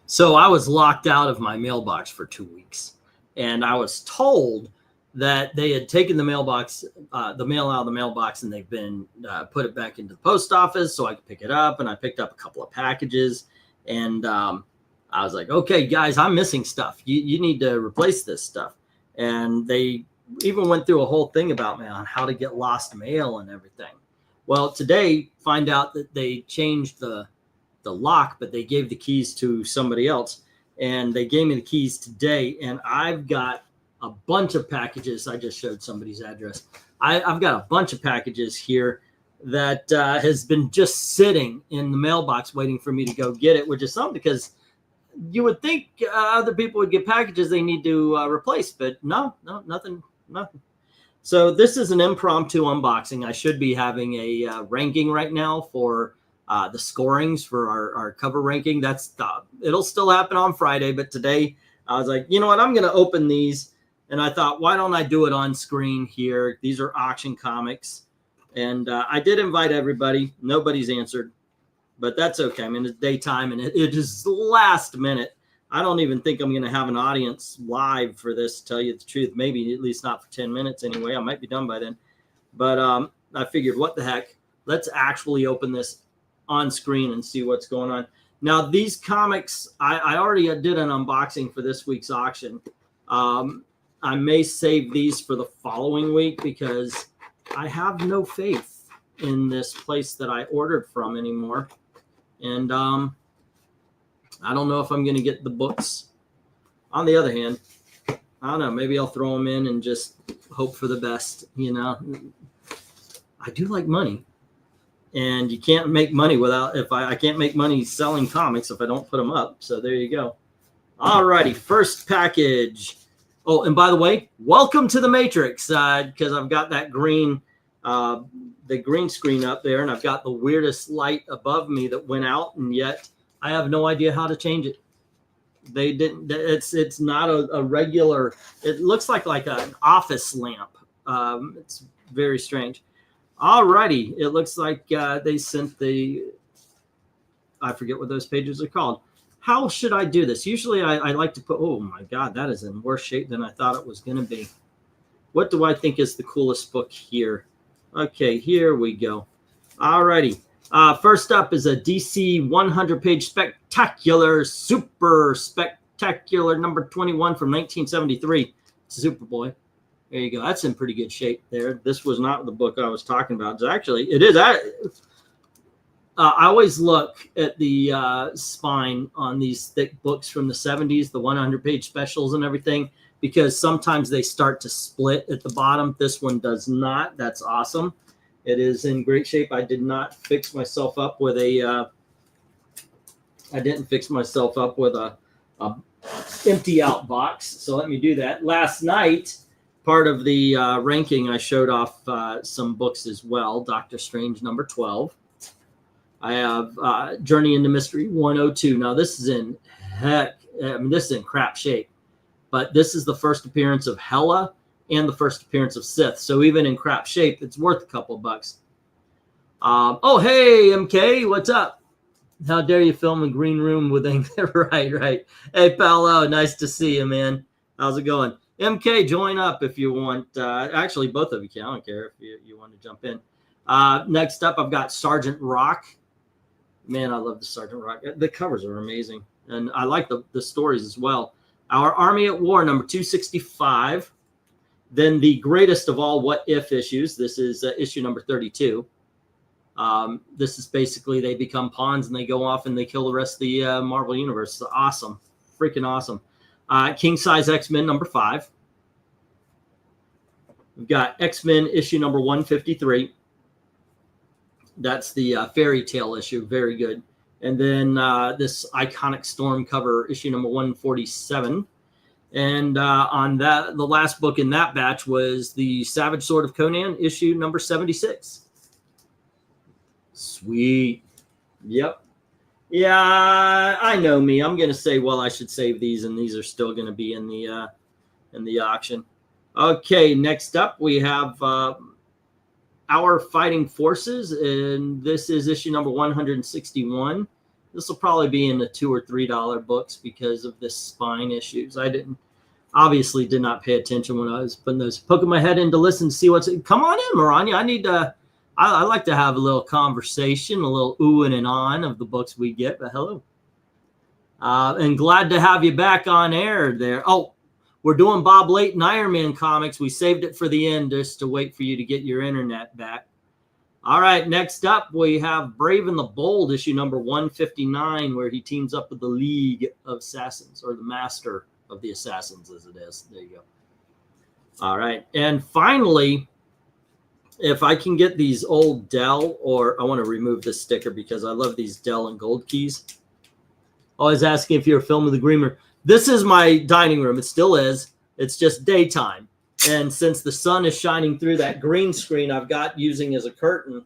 So I was locked out of my mailbox for 2 weeks, and I was told that they had taken the mailbox, the mail out of the mailbox, and they've been put it back into the post office so I could pick it up. And I picked up a couple of packages, and I was like, okay, guys, I'm missing stuff. You need to replace this stuff. And they even went through a whole thing about me on how to get lost mail and everything. Well, today, find out that they changed the lock, but they gave the keys to somebody else. And they gave me the keys today, and I've got a bunch of packages. I just showed somebody's address. I've got a bunch of packages here that has been just sitting in the mailbox waiting for me to go get it, which is something because you would think other people would get packages they need to replace, but no, nothing. So this is an impromptu unboxing. I should be having a ranking right now for the scorings for our cover ranking. It'll still happen on Friday, but today I was like, you know what? I'm going to open these. And I thought, why don't I do it on screen here? These are auction comics. And I did invite everybody. Nobody's answered, but that's okay. I mean, it's daytime and it is last minute. I don't even think I'm going to have an audience live for this, to tell you the truth. Maybe at least not for 10 minutes anyway. I might be done by then. But I figured, what the heck? Let's actually open this on screen and see what's going on. Now, these comics, I already did an unboxing for this week's auction. I may save these for the following week because I have no faith in this place that I ordered from anymore. And I don't know if I'm going to get the books. On the other hand, I don't know. Maybe I'll throw them in and just hope for the best. You know, I do like money. And you can't make money without, I can't make money selling comics if I don't put them up. So there you go. All righty. First package. Oh, and by the way, welcome to the Matrix, because I've got that green, the green screen up there, and I've got the weirdest light above me that went out, and yet I have no idea how to change it. They didn't. It's not a regular. It looks like an office lamp. It's very strange. All righty, it looks like they sent I forget what those pages are called. How should I do this? Usually I like to put, oh my God, that is in worse shape than I thought it was going to be. What do I think is the coolest book here? Okay, here we go. All righty. First up is a DC 100-page spectacular, super spectacular number 21 from 1973. Superboy. There you go. That's in pretty good shape there. This was not the book I was talking about. It is. I always look at the spine on these thick books from the 70s, the 100-page specials and everything, because sometimes they start to split at the bottom. This one does not. That's awesome. It is in great shape. I did not fix myself up with a empty out box. So let me do that. Last night, part of the ranking, I showed off some books as well. Doctor Strange number 12. I have Journey into Mystery 102. Now this is this is in crap shape, but this is the first appearance of Hela and the first appearance of Sith. So even in crap shape, it's worth a couple bucks. Oh, hey, MK, what's up? How dare you film a green room with right. Hey, Paolo, nice to see you, man. How's it going? MK, join up if you want. Actually, both of you can. I don't care if you want to jump in. Next up, I've got Sergeant Rock. Man, I love the Sergeant Rock. The covers are amazing. And I like the stories as well. Our Army at War, number 265. Then the greatest of all What If issues. This is issue number 32. This is basically they become pawns and they go off and they kill the rest of the Marvel Universe. It's awesome. Freaking awesome. King Size X-Men number 5. We've got X-Men issue number 153. That's the fairy tale issue. Very good. And then this Iconic Storm cover, issue number 147. And on that, the last book in that batch was the Savage Sword of Conan, issue number 76. Sweet. Yep. Yeah, I know me. I'm going to say, well, I should save these, and these are still going to be in the auction. Okay, next up we have Our Fighting Forces, and this is issue number 161. This will probably be in the $2 or $3 books because of this spine issues. I obviously did not pay attention when I was poking my head in to listen to see what's. Come on in, Maranya. I need to. I like to have a little conversation, a little oohing and on of the books we get. But hello, and glad to have you back on air there. Oh, we're doing Bob Layton Iron Man comics. We saved it for the end just to wait for you to get your internet back. All right, next up we have Brave and the Bold, issue number 159, where he teams up with the League of Assassins, or the Master of the Assassins, as it is. There you go. All right, and finally, if I can get these old Dell, or I want to remove this sticker because I love these Dell and Gold keys. Always asking if you're a film of the green room. This is my dining room. It still is. It's just daytime. And since the sun is shining through that green screen I've got using as a curtain,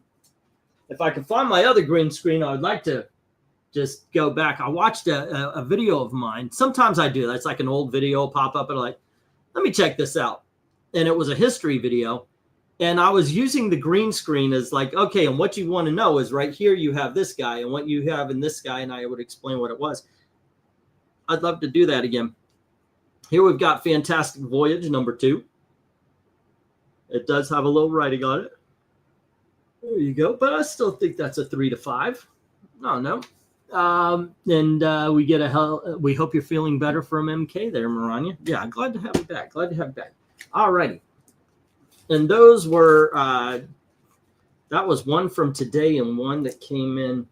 if I can find my other green screen, I would like to just go back. I watched a video of mine. Sometimes I do. That's like an old video pop up and I'm like, let me check this out. And it was a history video. And I was using the green screen as like, okay, and what you want to know is right here you have this guy and what you have in this guy, and I would explain what it was. I'd love to do that again. Here we've got Fantastic Voyage number 2. It does have a little writing on it. There you go. But I still think that's a 3 to 5. No. And we get we hope you're feeling better from MK there, Maranya. Yeah, glad to have you back. Glad to have you back. All righty. And those were, that was one from today and one that came in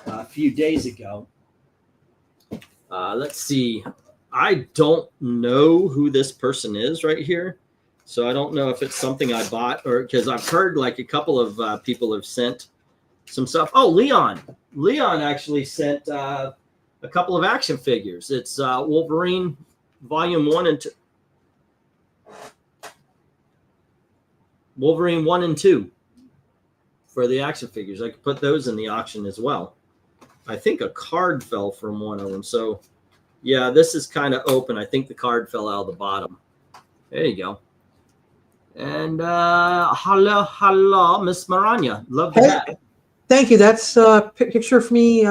a few days ago. Let's see. I don't know who this person is right here. So I don't know if it's something I bought or because I've heard like a couple of people have sent some stuff. Oh, Leon. Leon actually sent a couple of action figures. It's Wolverine Volume 1 and 2. Wolverine 1 and 2 for the action figures. I could put those in the auction as well. I think a card fell from one of them. So, yeah, this is kind of open. I think the card fell out of the bottom. There you go. And hello, Miss Maranya. Love that. Thank you. That's a picture of me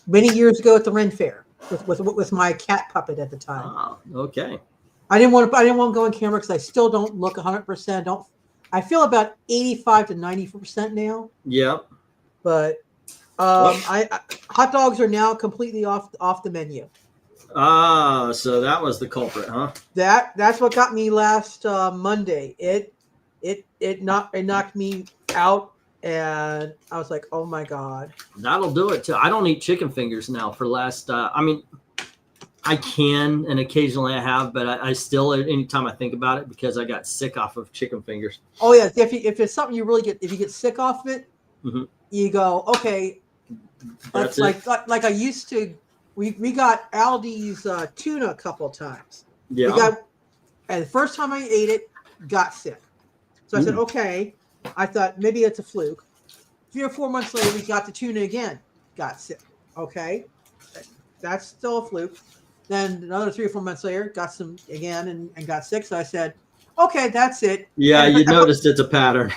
many years ago at the Ren Fair with my cat puppet at the time. Oh, okay. I didn't want to go on camera because I still don't look 100%. I feel about 85 to 90% now. Yep. But hot dogs are now completely off the menu. Ah, so that was the culprit, huh? That's what got me last Monday. It knocked me out, and I was like, oh my god. That'll do it too. I don't eat chicken fingers now for last. I mean, I can, and occasionally I have, but I still, anytime I think about it, because I got sick off of chicken fingers. Oh yeah, if it's something you really if you get sick off of it, you go, okay. That's like I used to. We got Aldi's tuna a couple of times. Yeah. And the first time I ate it, got sick. So I said, okay. I thought maybe it's a fluke. 3 or 4 months later, we got the tuna again, got sick. Okay, that's still a fluke. Then another 3 or 4 months later, got some again and got sick. So I said, okay, that's it. Yeah, you noticed it's a pattern.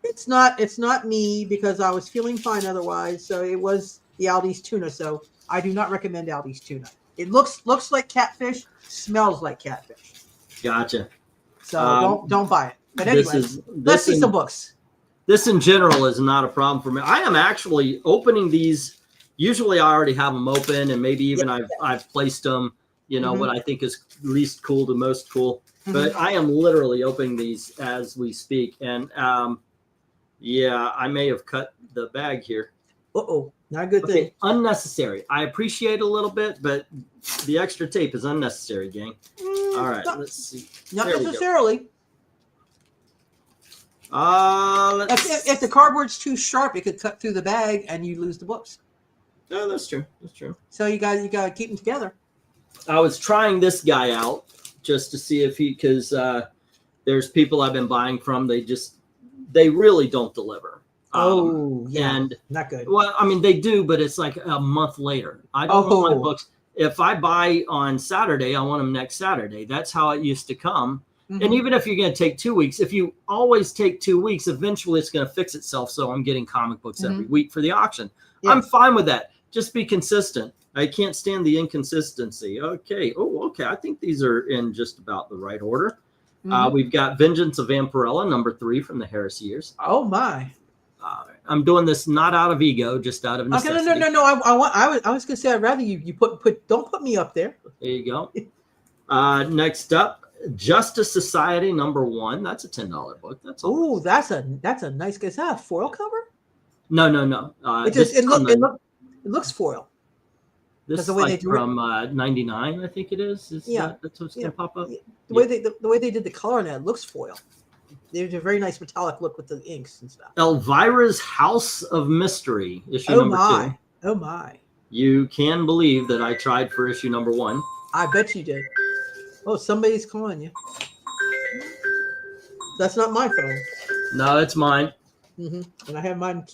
It's not me because I was feeling fine otherwise. So it was the Aldi's tuna. So I do not recommend Aldi's tuna. It looks like catfish, smells like catfish. Gotcha. So don't buy it. But anyway, let's see some books. This in general is not a problem for me. I am actually opening these. Usually I already have them open, and maybe even I've placed them, you know, what I think is least cool to most cool. But I am literally opening these as we speak. And yeah, I may have cut the bag here. Uh-oh, not a good thing. Unnecessary. I appreciate it a little bit, but the extra tape is unnecessary, gang. All right, let's see. Not necessarily. If the cardboard's too sharp, it could cut through the bag and you lose the books. No, that's true. That's true. So you gotta keep them together. I was trying this guy out just to see if because there's people I've been buying from. They really don't deliver. Yeah, and not good. Well, I mean they do, but it's like a month later. I don't want my books. If I buy on Saturday, I want them next Saturday. That's how it used to come. And even if you're going to take 2 weeks, if you always take 2 weeks, eventually it's going to fix itself. So I'm getting comic books every week for the auction. Yeah. I'm fine with that. Just be consistent. I can't stand the inconsistency. Okay. Oh, okay. I think these are in just about the right order. We've got Vengeance of Vampirella, number 3 from the Heresy years. Oh my! I'm doing this not out of ego, just out of necessity. Okay, no. I was gonna say I'd rather you don't put me up there. There you go. Next up, Justice Society, number 1. That's a $10 book. That's oh, that's a nice. Is that a foil cover? No. It looks foil. This the is way like they do it. from 99, I think it is. That's what's gonna pop up. The way they did the color on that, it looks foil. There's a very nice metallic look with the inks and stuff. Elvira's House of Mystery, issue number 2. Oh my! You can believe that I tried for issue number 1. I bet you did. Oh, somebody's calling you. That's not my phone. No, it's mine. And I have mine.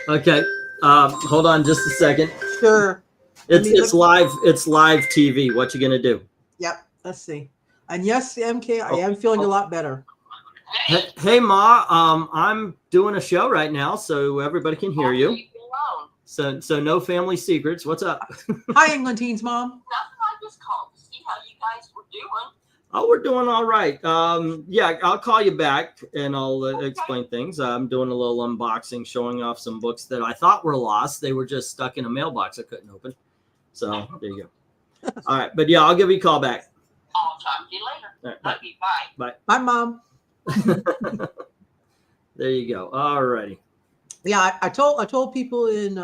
Okay. Hold on just a second. Sure. It's live. It's live TV. What you gonna do? Yep. Let's see. And yes, MK, I am feeling a lot better. Hey, Ma. I'm doing a show right now, so everybody can hear you. So no family secrets. What's up? Hi, England Teens Mom. Nothing. I just called to see how you guys were doing. Oh, we're doing all right. Yeah, I'll call you back and I'll explain things. I'm doing a little unboxing, showing off some books that I thought were lost. They were just stuck in a mailbox I couldn't open. So there you go. All right, but yeah, I'll give you a call back. I'll talk to you later. All right, Love you. Bye. Bye, Mom. There you go. All righty. Yeah, I told people in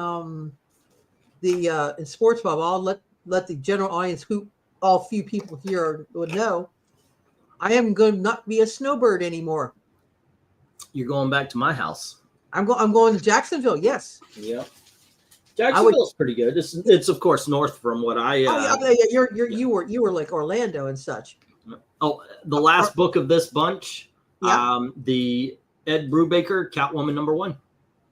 in Sports Pub, I'll let the general audience, who all few people here would know, I am going to not be a snowbird anymore. You're going back to my house. I'm going to Jacksonville. Yes. Yeah. Jacksonville's pretty good. It's of course north from what I. You were like Orlando and such. Oh, the last book of this bunch. Yeah. The Ed Brubaker Catwoman number 1.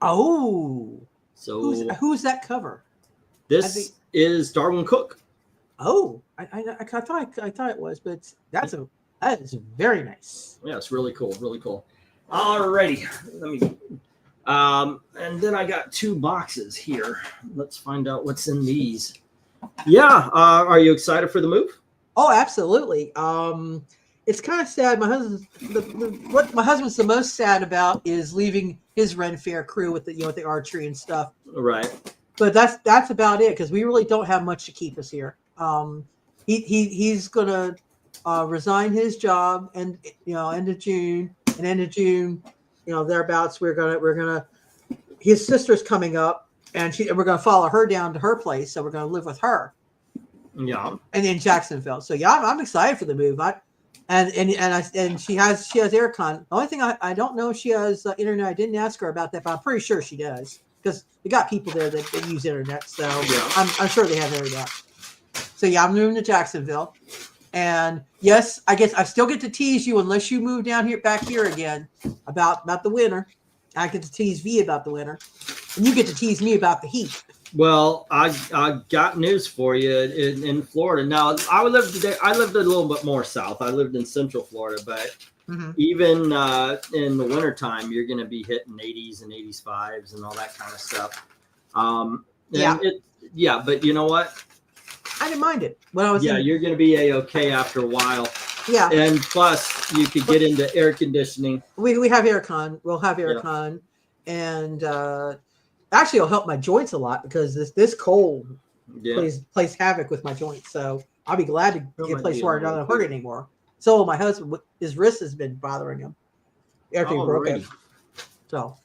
Oh. So who's that cover? This is Darwin Cook. Oh, I thought it was, but that is very nice. Yeah, it's really cool, really cool. Alrighty, let me. And then I got 2 boxes here. Let's find out what's in these. Yeah, are you excited for the move? Oh, absolutely. It's kind of sad. My husband, what my husband's the most sad about is leaving his Ren Fair crew with the with the archery and stuff. Right. But that's about it, because we really don't have much to keep us here. He's gonna resign his job and end of June, thereabouts. We're gonna his sister's coming up, and we're gonna follow her down to her place, so we're gonna live with her. Yeah. And in Jacksonville. So yeah, I'm excited for the move. And she has aircon. The only thing I don't know if she has internet. I didn't ask her about that, but I'm pretty sure she does, because we got people there that use internet. So yeah. I'm sure they have internet. So yeah, I'm moving to Jacksonville, and yes, I guess I still get to tease you unless you move down here back here again about the winter. I get to tease V about the winter, and you get to tease me about the heat. Well, I got news for you in Florida. Now, I lived a little bit more south. I lived in Central Florida, but even in the wintertime, you're going to be hitting 80s and 85s and all that kind of stuff. But you know what? I didn't mind it when I was. Yeah, you're going to be a-okay after a while. Yeah, and plus you could get into air conditioning. We have aircon. We'll have aircon, and actually, it'll help my joints a lot, because this cold plays havoc with my joints. So I'll be glad to get a place where I don't hurt anymore. So my husband, his wrist has been bothering him after he broke it. So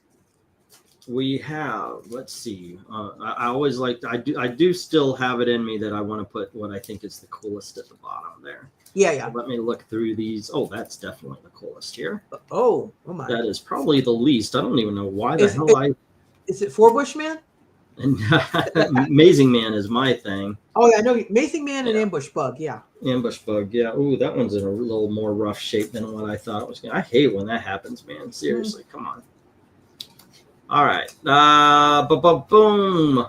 we have, let's see. I always like, I do still have it in me that I want to put what I think is the coolest at the bottom there. Yeah. So let me look through these. Oh, that's definitely the coolest here. Oh my. That is probably the least. I don't even know why the hell Is it For Bushman? Amazing Man is my thing. Oh yeah, I know. Amazing Man and Ambush Bug. Yeah. Ambush Bug. Yeah. Ooh, that one's in a little more rough shape than what I thought it was going to. I hate when that happens, man. Seriously, come on. All right. Boom.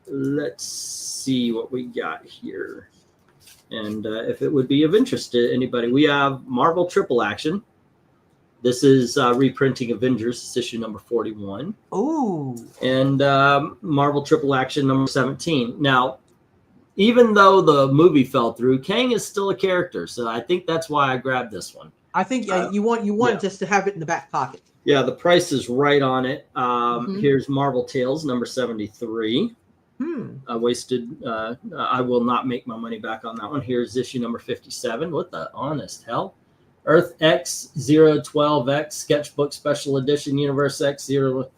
Let's see what we got here. And if it would be of interest to anybody, we have Marvel Triple Action. This is reprinting Avengers. It's issue number 41. Ooh. And Marvel Triple Action number 17. Now, even though the movie fell through, Kang is still a character. So I think that's why I grabbed this one. I think you want just to have it in the back pocket. Yeah, the price is right on it. Here's Marvel Tales number 73. I wasted. I will not make my money back on that one. Here's issue number 57. What the honest hell? Earth X 012X Sketchbook Special Edition Universe X 0.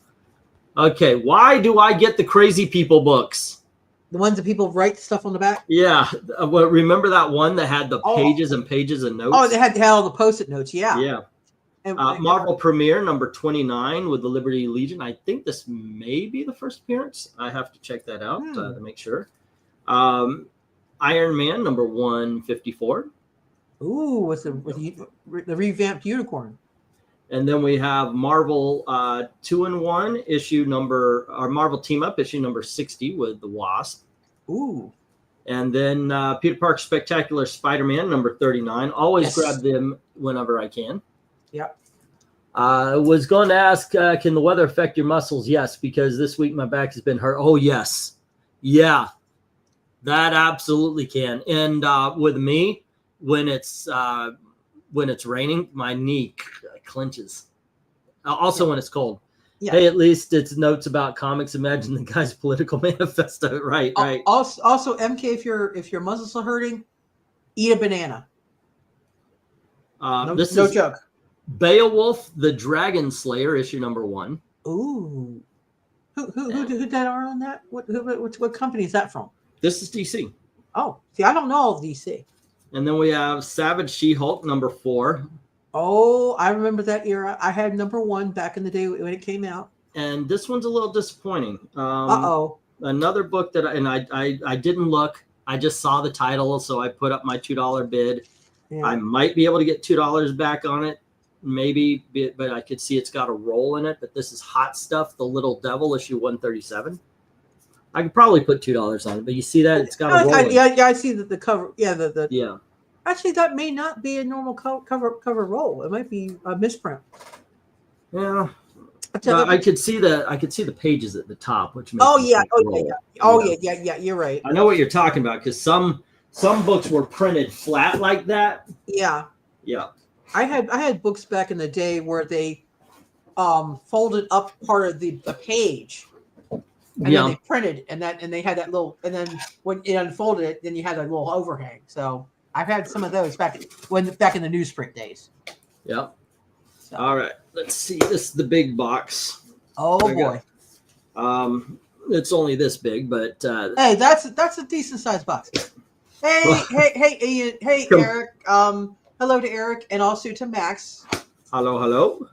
Okay, why do I get the Crazy People books? The ones that people write stuff on the back? Yeah. Well, remember that one that had the pages and pages of notes? Oh, they had all the post-it notes, yeah. Yeah. And, Marvel Premiere number 29 with the Liberty Legion. I think this may be the first appearance. I have to check that out to make sure. Iron Man number 154. Ooh, with the revamped unicorn. And then we have Marvel 2-in-1 issue number, or Marvel Team Up issue number 60 with the Wasp. Ooh. And then Peter Parker Spectacular Spider-Man number 39. Always grab them whenever I can. Yep. I was going to ask, can the weather affect your muscles? Yes, because this week my back has been hurt. Oh, yes. Yeah, that absolutely can. And with me, when it's raining, my knee clenches. Also when it's cold. Yeah. Hey, at least it's notes about comics. Imagine the guy's political manifesto. Right. Also, MK, if your muscles are hurting, eat a banana. No joke. Beowulf, the Dragon Slayer, issue number 1. Ooh. Who did that art on that? What company is that from? This is DC. Oh, see, I don't know all of DC. And then we have Savage She-Hulk number 4. Oh, I remember that era. I had number 1 back in the day when it came out. And this one's a little disappointing. Another book that I didn't look. I just saw the title, so I put up my $2 bid. Yeah. I might be able to get $2 back on it. Maybe, but I could see it's got a roll in it. But this is Hot Stuff, The Little Devil, issue 137. I could probably put $2 on it, but you see that it's got a roll. Yeah, I see the cover. Yeah, yeah. Actually, that may not be a normal cover roll. It might be a misprint. Yeah, I could see the pages at the top, which makes yeah. You're right. I know what you're talking about because some books were printed flat like that. Yeah. Yeah. I had books back in the day where they folded up part of the page. And then they printed and they had that little, and then when it unfolded it, then you had a little overhang. So I've had some of those back in the newsprint days. Yep. So. All right. Let's see. This is the big box. Oh boy. It's only this big, but hey, that's a decent sized box. Hey, hey, Ian. Hey, Eric. Hello to Eric and also to Max. Hello.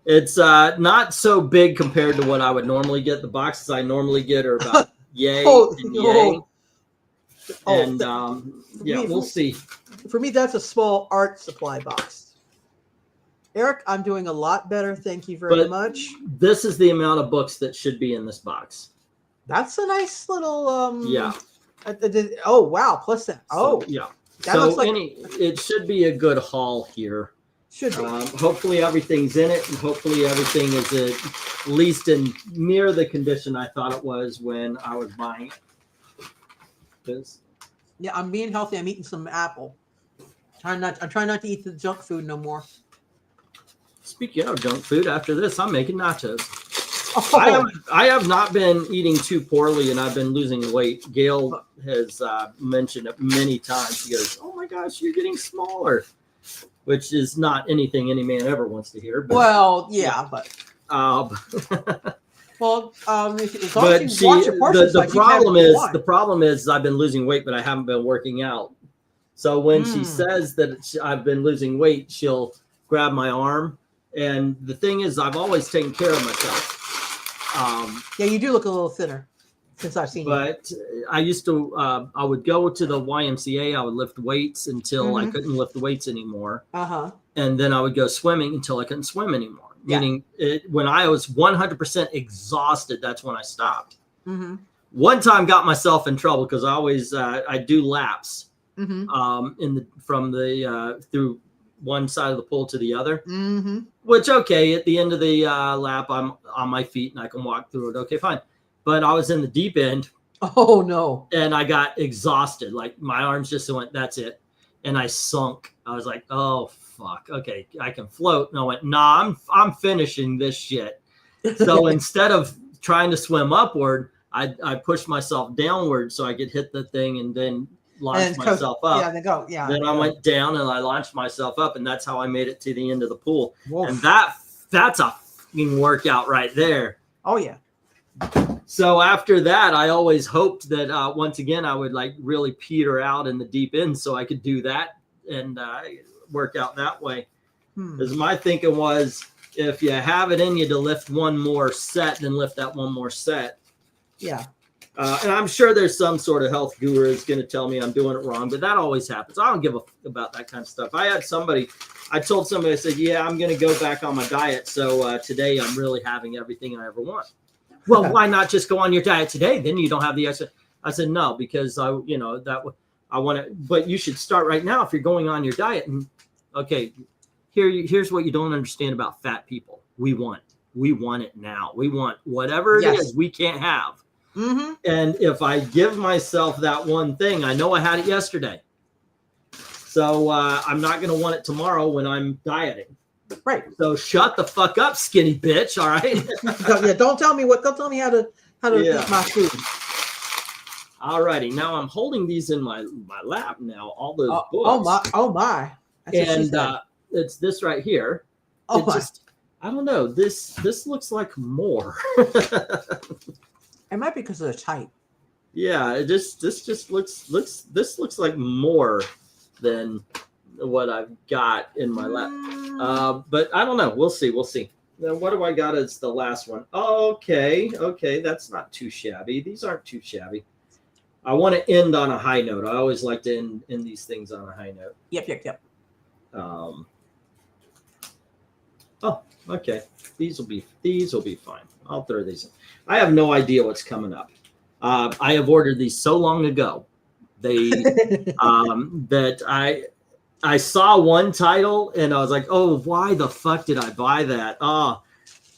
It's not so big compared to what I would normally get. The boxes I normally get are about yay and yay. We'll see. For me, that's a small art supply box. Eric, I'm doing a lot better. Thank you very much. This is the amount of books that should be in this box. That's a nice little yeah. Oh wow! Plus that. Oh yeah. It should be a good haul here. Should be. Hopefully everything's in it, and hopefully everything is at least in near the condition I thought it was when I was buying it. Yeah, I'm being healthy. I'm eating some apple. I'm trying not to eat the junk food no more. Speaking of junk food, after this, I'm making nachos. Oh. I have not been eating too poorly, and I've been losing weight. Gail has mentioned it many times. She goes, "Oh my gosh, you're getting smaller," which is not anything any man ever wants to hear. But, well, yeah, but well, but the problem is I've been losing weight, but I haven't been working out. So when she says that I've been losing weight, she'll grab my arm, and the thing is, I've always taken care of myself. Yeah, you do look a little thinner since I've seen you. But I used to, I would go to the YMCA. I would lift weights until I couldn't lift the weights anymore. And then I would go swimming until I couldn't swim anymore. Yeah. Meaning when I was 100% exhausted, that's when I stopped. One time got myself in trouble because I always, I do laps through one side of the pool to the other. Mm-hmm. Which, okay, at the end of the lap, I'm on my feet and I can walk through it. Okay, fine. But I was in the deep end. Oh no! And I got exhausted. Like my arms just went, that's it. And I sunk. I was like, oh fuck. Okay, I can float. And I went, nah, I'm finishing this shit. So instead of trying to swim upward, I pushed myself downward so I could hit the thing and then launch myself up. Yeah, they go. Yeah. Then I went down and I launched myself up, and that's how I made it to the end of the pool. Woof. And that's a fucking workout right there. Oh yeah. So after that, I always hoped that once again I would like really peter out in the deep end so I could do that and work out that way. Because my thinking was, if you have it in you to lift one more set, then lift that one more set. Yeah. And I'm sure there's some sort of health guru that's going to tell me I'm doing it wrong, but that always happens. I don't give a fuck about that kind of stuff. I told somebody, I said, yeah, I'm going to go back on my diet. So today I'm really having everything I ever want. Well, why not just go on your diet today? Then you don't have the extra. I said, no, because I want to, but you should start right now if you're going on your diet. And okay, here's what you don't understand about fat people. We want it now. We want whatever it is we can't have. Mm-hmm. And if I give myself that one thing, I know I had it yesterday. So I'm not going to want it tomorrow when I'm dieting. Right. So shut the fuck up, skinny bitch. All right. Yeah. Don't tell me how to eat my food. All righty. Now I'm holding these in my lap now. All those books. Oh my. And it's this right here. Oh my. I don't know. This looks like more. It might be because of the type. Yeah, this just looks like more than what I've got in my lap. But I don't know. We'll see. Now, what do I got as the last one? Okay, that's not too shabby. These aren't too shabby. I want to end on a high note. I always like to end these things on a high note. Yep. Oh, okay. These will be fine. I'll throw these in. I have no idea what's coming up. I have ordered these so long ago. They that I saw one title and I was like, oh, why the fuck did I buy that?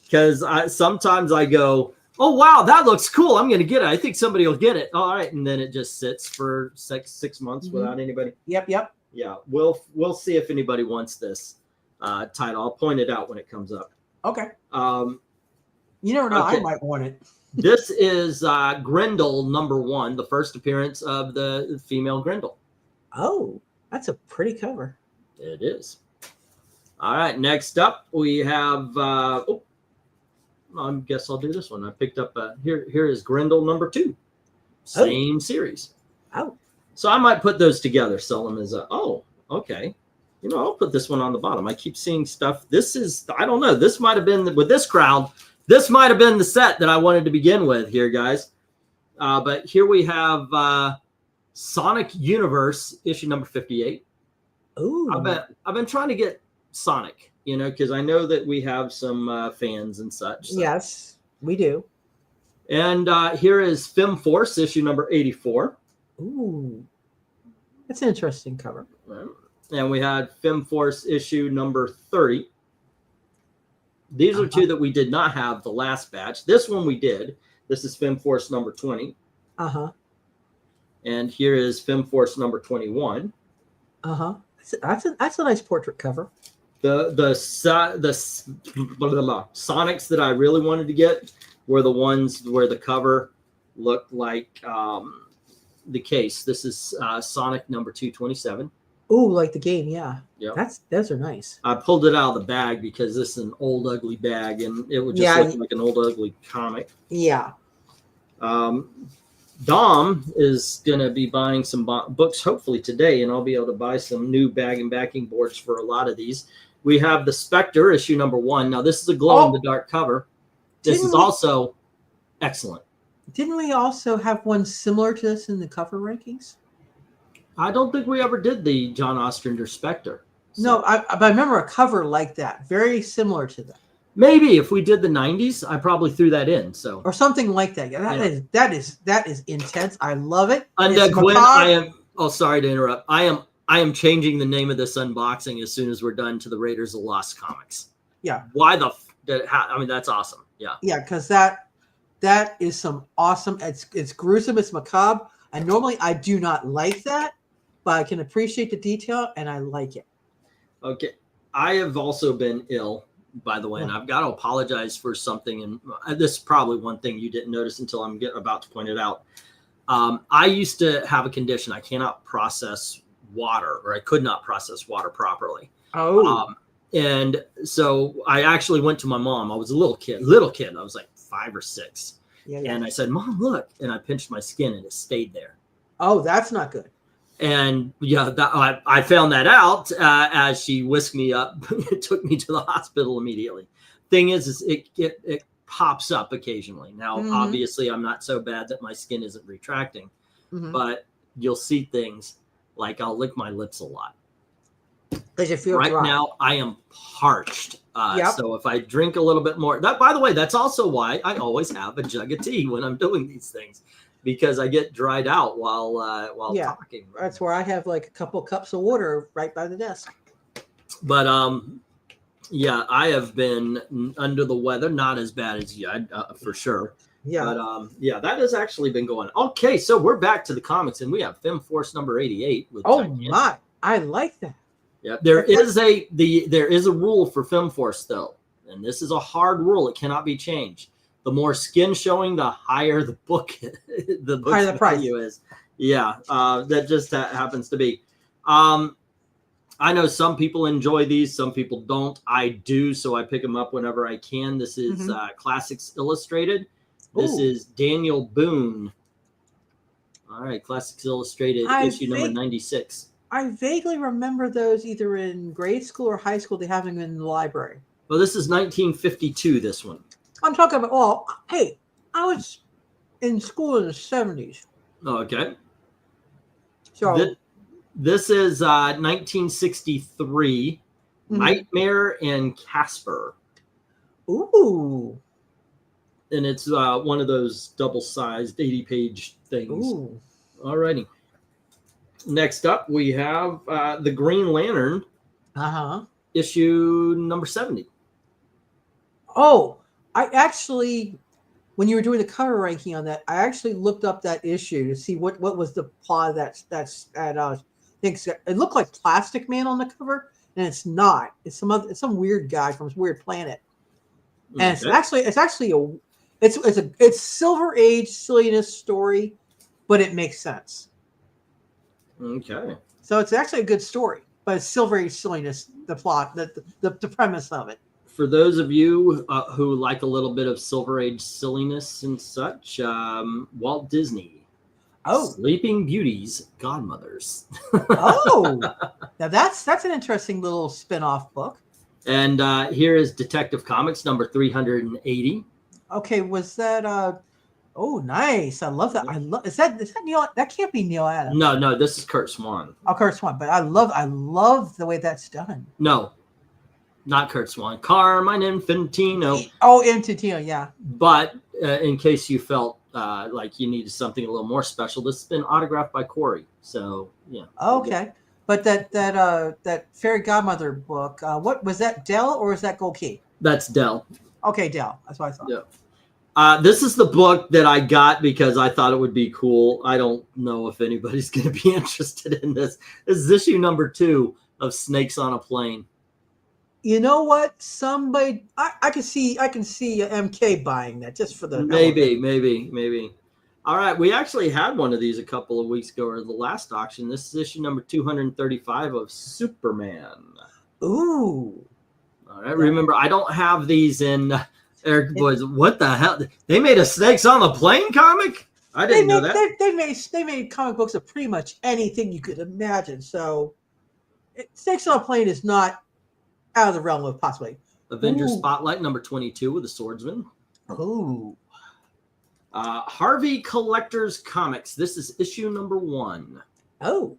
Because sometimes I go, oh wow, that looks cool. I'm gonna get it. I think somebody will get it. All right, and then it just sits for six months without anybody. Yep. Yeah, we'll see if anybody wants this title. I'll point it out when it comes up. Okay. You never know. Okay. I might want it. This is Grendel #1, the first appearance of the female Grendel. Oh, that's a pretty cover. It is. All right, next up we have. I guess I'll do this one. I picked up here is Grendel #2, same series. Oh, so I might put those together. Sell them as okay. I'll put this one on the bottom. I keep seeing stuff. This is, I don't know. This might have been with this crowd. This might have been the set that I wanted to begin with here, guys. But here we have Sonic Universe issue number 58. Ooh. I've been trying to get Sonic, because I know that we have some fans and such. So. Yes, we do. And here is Fem Force issue number 84. Ooh, that's an interesting cover. And we had Fem Force issue number 30. These are two that we did not have the last batch. This one we did. This is Fem Force number 20. And here is Fem Force number 21. That's a nice portrait cover. The Sonics that I really wanted to get were the ones where the cover looked like the case. This is Sonic number 227. Ooh, like the game, yeah. Yeah. Those are nice. I pulled it out of the bag because this is an old ugly bag and it would just look like an old ugly comic. Yeah. Dom is going to be buying some books hopefully today, and I'll be able to buy some new bag and backing boards for a lot of these. We have the Spectre issue number 1. Now this is a glow in the dark cover. This is also excellent. Didn't we also have one similar to this in the cover rankings? I don't think we ever did the John Ostrander Spectre. So. No, I remember a cover like that, very similar to that. Maybe if we did the 90s, I probably threw that in. So or something like that. Yeah, that is intense. I love it. And Gwen, I am. Oh, sorry to interrupt. I I am changing the name of this unboxing as soon as we're done to the Raiders of the Lost Comics. Yeah. Why the? I mean, that's awesome. Yeah. Yeah, because that is some awesome. It's gruesome. It's macabre. And normally I do not like that, but I can appreciate the detail and I like it. Okay. I have also been ill, by the way, and I've got to apologize for something. And this is probably one thing you didn't notice until I'm about to point it out. I used to have a condition. I cannot process water, or I could not process water properly. Oh. And so I actually went to my mom. I was a little kid. I was like 5 or 6. Yeah. And I said, "Mom, look." And I pinched my skin and it stayed there. Oh, that's not good. And yeah, I found that out as she whisked me up. It took me to the hospital immediately. Thing is it pops up occasionally. Now, obviously, I'm not so bad that my skin isn't retracting, but you'll see things like I'll lick my lips a lot. Because you feel right dry. now, I am parched. So if I drink a little bit more, by the way, that's also why I always have a jug of tea when I'm doing these things, because I get dried out while talking. That's where I have like a couple cups of water right by the desk. But yeah, I have been under the weather, not as bad as you, for sure. Yeah. But yeah, that has actually been going on. Okay, so we're back to the comics, and we have Fem Force number 88. With my, I like that. Yeah, there is a rule for Fem Force though, and this is a hard rule. It cannot be changed. The more skin showing, the higher the book, the book's value is. Yeah, that just happens to be. I know some people enjoy these, some people don't. I do, so I pick them up whenever I can. This is Classics Illustrated. This is Daniel Boone. All right, Classics Illustrated, issue number 96. I vaguely remember those either in grade school or high school. They have them in the library. Well, this is 1952, this one. I'm talking about, well, hey, I was in school in the 70s. Okay. So this is 1963, Nightmare and Casper. Ooh. And it's one of those double-sized 80-page things. Ooh. All righty. Next up, we have the Green Lantern, issue number 70. Oh, I actually, when you were doing the cover ranking on that, I actually looked up that issue to see what was the plot of that things. It looked like Plastic Man on the cover, and it's not. It's some weird guy from some weird planet, and it's Silver Age silliness story, but it makes sense. Okay. So it's actually a good story, but it's Silver Age silliness. The plot, the premise of it. For those of you who like a little bit of Silver Age silliness and such, Walt Disney. Oh, Sleeping Beauty's Godmothers. Oh, now that's an interesting little spin-off book. And here is Detective Comics number 380. Okay, was that oh, nice. I love that. Is that Neil? That can't be Neil Adams. No, this is Kurt Swan. Oh, Kurt Swan. But I love the way that's done. No, not Kurt Swan. Carmine Infantino. Oh, Infantino, yeah. But in case you felt like you needed something a little more special, this has been autographed by Corey. So yeah. Okay. But that Fairy Godmother book, what was that, Dell or is that Gold Key? That's Dell. Okay, Dell. That's what I thought. Yeah. This is the book that I got because I thought it would be cool. I don't know if anybody's going to be interested in this. This is issue number 2 of Snakes on a Plane. You know what? Somebody, I can see MK buying that just for the maybe. All right, we actually had one of these a couple of weeks ago, or the last auction. This is issue number 235 of Superman. Ooh. All right, remember, I don't have these in Eric Boys. What the hell? They made a Snakes on the Plane comic? I didn't know that. They made comic books of pretty much anything you could imagine. So Snakes on a Plane is not out of the realm of possibility. Avengers Spotlight number 22 with the Swordsman. Ooh. Harvey Collector's Comics. This is issue number 1. Oh.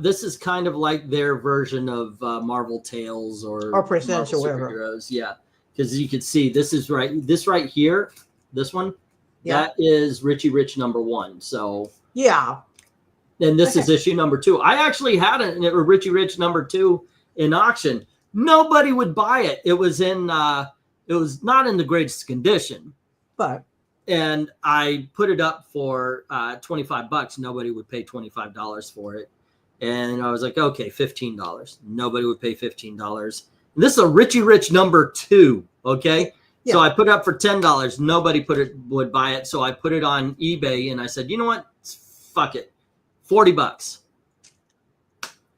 This is kind of like their version of Marvel Tales or Presidential superheroes. Yeah, because you can see this right here, this one. Yeah. That is Richie Rich number 1. So yeah, And this is issue number 2. I actually had a Richie Rich number 2 in auction. Nobody would buy it. It was not in the greatest condition. But and I put it up for $25. Nobody would pay $25 for it. And I was like, okay, $15. Nobody would pay $15. This is a Richie Rich number 2. Okay. Yeah. So I put it up for $10. Nobody would buy it. So I put it on eBay and I said, you know what? Fuck it. $40.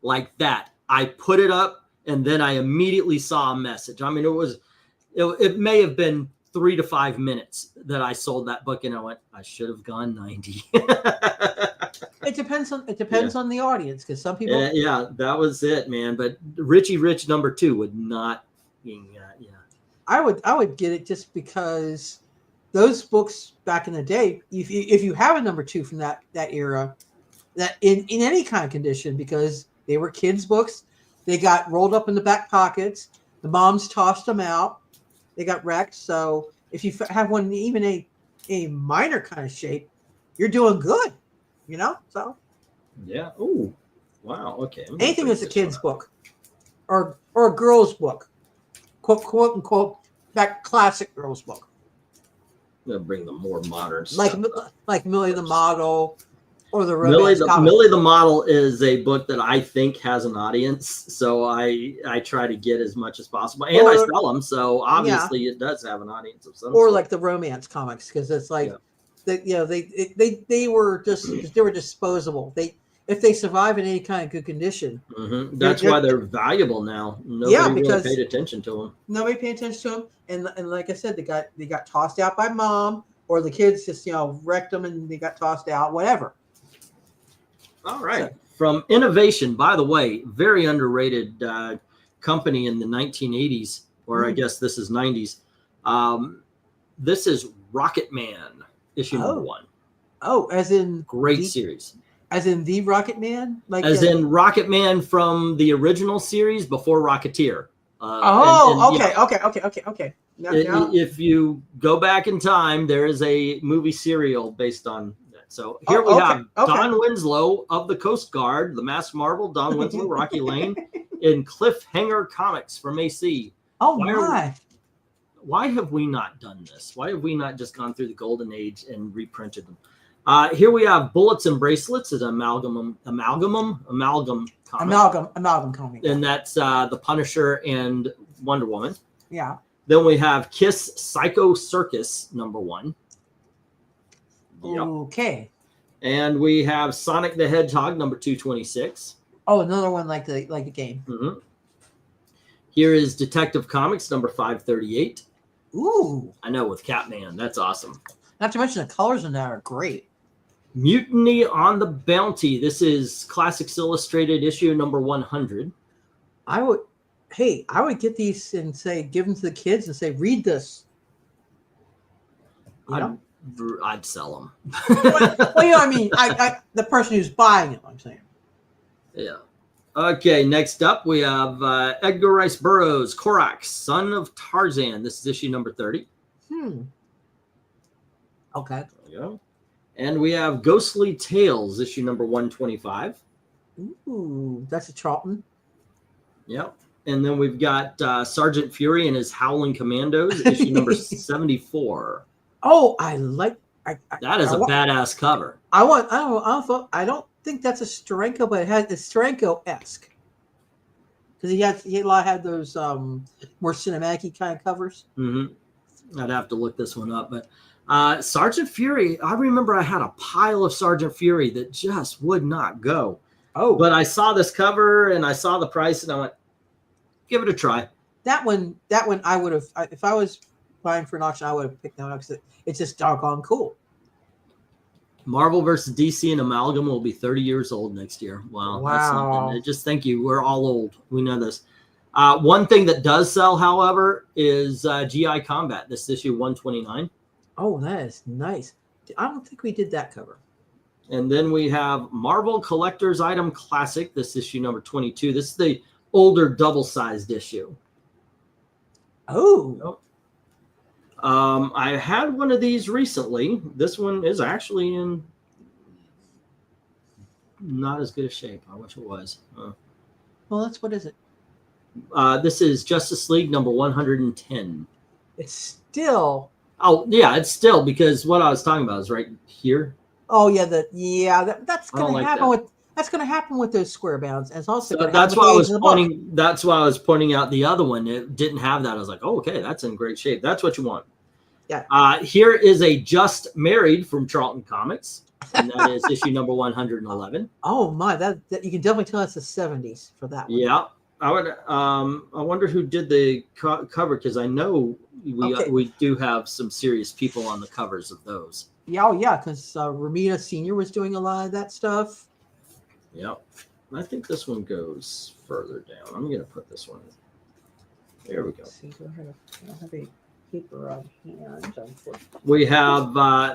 Like that. I put it up and then I immediately saw a message. I mean, it may have been 3 to 5 minutes that I sold that book, and I went, I should have gone 90. It depends on the audience, because some people. Yeah, that was it, man. But Richie Rich number 2 would not. I would get it just because those books back in the day, if you have a number 2 from that era, that in any kind of condition, because they were kids' books, they got rolled up in the back pockets, the moms tossed them out. They got wrecked. So if you have one even a minor kind of shape, you're doing good, So yeah. Oh, wow. Okay. Anything that's a kid's book, or a girl's book, quote unquote, that classic girl's book. I'm gonna bring the more modern stuff. Like Millie the Model, or the romance Millie the Model is a book that I think has an audience, so I try to get as much as possible, and I sell them, so obviously it does have an audience of some or sort. like the romance comics, because it's like they were disposable. If they survive in any kind of good condition, that's why they're valuable now. Nobody really paid attention to them. Nobody paid attention to them, and like I said, they got tossed out by mom, or the kids just wrecked them and they got tossed out, whatever. All right. From Innovation, by the way, very underrated company in the 1980s, or I guess this is 90s. This is Rocket Man, issue number 1. Oh, as in great series. As in the Rocket Man, in Rocket Man from the original series before Rocketeer. Okay. Now. If you go back in time, there is a movie serial based on. So here we have Don Winslow of the Coast Guard, the Masked Marvel, Don Winslow, Rocky Lane, in Cliffhanger Comics from AC. Oh, my. Why have we not done this? Why have we not just gone through the golden age and reprinted them? Here we have Bullets and Bracelets, is an amalgam comic. Amalgam comic. And that's the Punisher and Wonder Woman. Yeah. Then we have Kiss Psycho Circus number 1. Okay. And we have Sonic the Hedgehog number 226. Oh, another one like the game. Here is Detective Comics number 538. Ooh. I know, with Catman. That's awesome. Not to mention the colors in that are great. Mutiny on the Bounty. This is Classics Illustrated issue number 100. I would get these and say, give them to the kids and say, read this. I'd sell them. I mean, the person who's buying it, I'm saying. Yeah. Okay, next up we have Edgar Rice Burroughs, Korak, Son of Tarzan. This is issue number 30. Okay. There we go. And we have Ghostly Tales, issue number 125. Ooh, that's a Charlton. Yep. And then we've got Sergeant Fury and his Howling Commandos, issue number 74. Oh, I like that is a badass cover. I don't think that's a Steranko, but it's Steranko-esque. Because he had those more cinematic kind of covers. I'd have to look this one up, but Sergeant Fury, I remember I had a pile of Sergeant Fury that just would not go. Oh, but I saw this cover and I saw the price and I went, give it a try. That one I would have, if I was buying for an auction, I would have picked that up because it's just doggone cool. Marvel versus DC and Amalgam will be 30 years old next year. Wow. That's something. Just thank you. We're all old. We know this. One thing that does sell, however, is GI Combat. This issue 129. Oh, that is nice. I don't think we did that cover. And then we have Marvel Collector's Item Classic. This issue number 22. This is the older double-sized issue. Oh. I had one of these recently. This one is actually in not as good a shape. I wish it was. Well, what is it? This is Justice League number 110. It's still. Oh yeah, it's still, because what I was talking about is right here. Oh yeah, that's I don't going to like happen that. that's going to happen with those square bounds. And it's also So gonna that's happen why I with was the book. pointing. That's why I was pointing out the other one. It didn't have that. I was like, oh, okay, that's in great shape. That's what you want. Yeah. Here is a Just Married from Charlton Comics, and that is issue number 111. Oh my, that you can definitely tell it's the 70s for that one. Yeah, I would. I wonder who did the cover, because I know we do have some serious people on the covers of those. Yeah, oh yeah, because Ramita Senior was doing a lot of that stuff. Yep. I think this one goes further down. I'm going to put this one. There we go. Let's see, I don't have a paper on hand. We have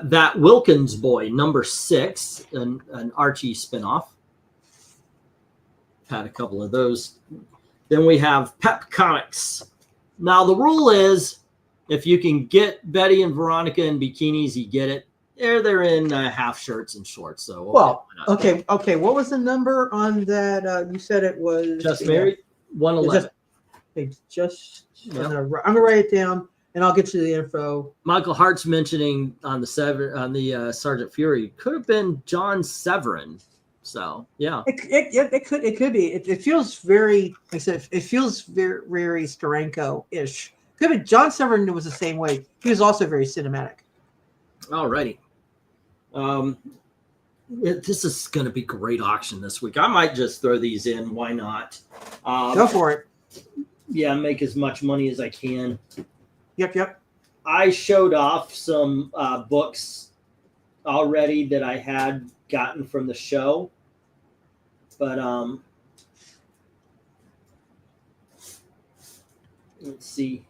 That Wilkins Boy, number 6, an Archie spinoff. Had a couple of those. Then we have Pep Comics. Now, the rule is, if you can get Betty and Veronica in bikinis, you get it. They're in half shirts and shorts. So okay. What was the number on that? You said it was Just Married, 111. I'm gonna write it down, and I'll get you the info. Michael Hart's mentioning on the Sergeant Fury could have been John Severin. So yeah, it could be. It feels very, like I said, it feels very Steranko-ish. Could be. John Severin was the same way. He was also very cinematic. Alrighty. This is going to be great auction this week. I might just throw these in. Why not? Go for it. Yeah, make as much money as I can. Yep. I showed off some books already that I had gotten from the show, but let's see,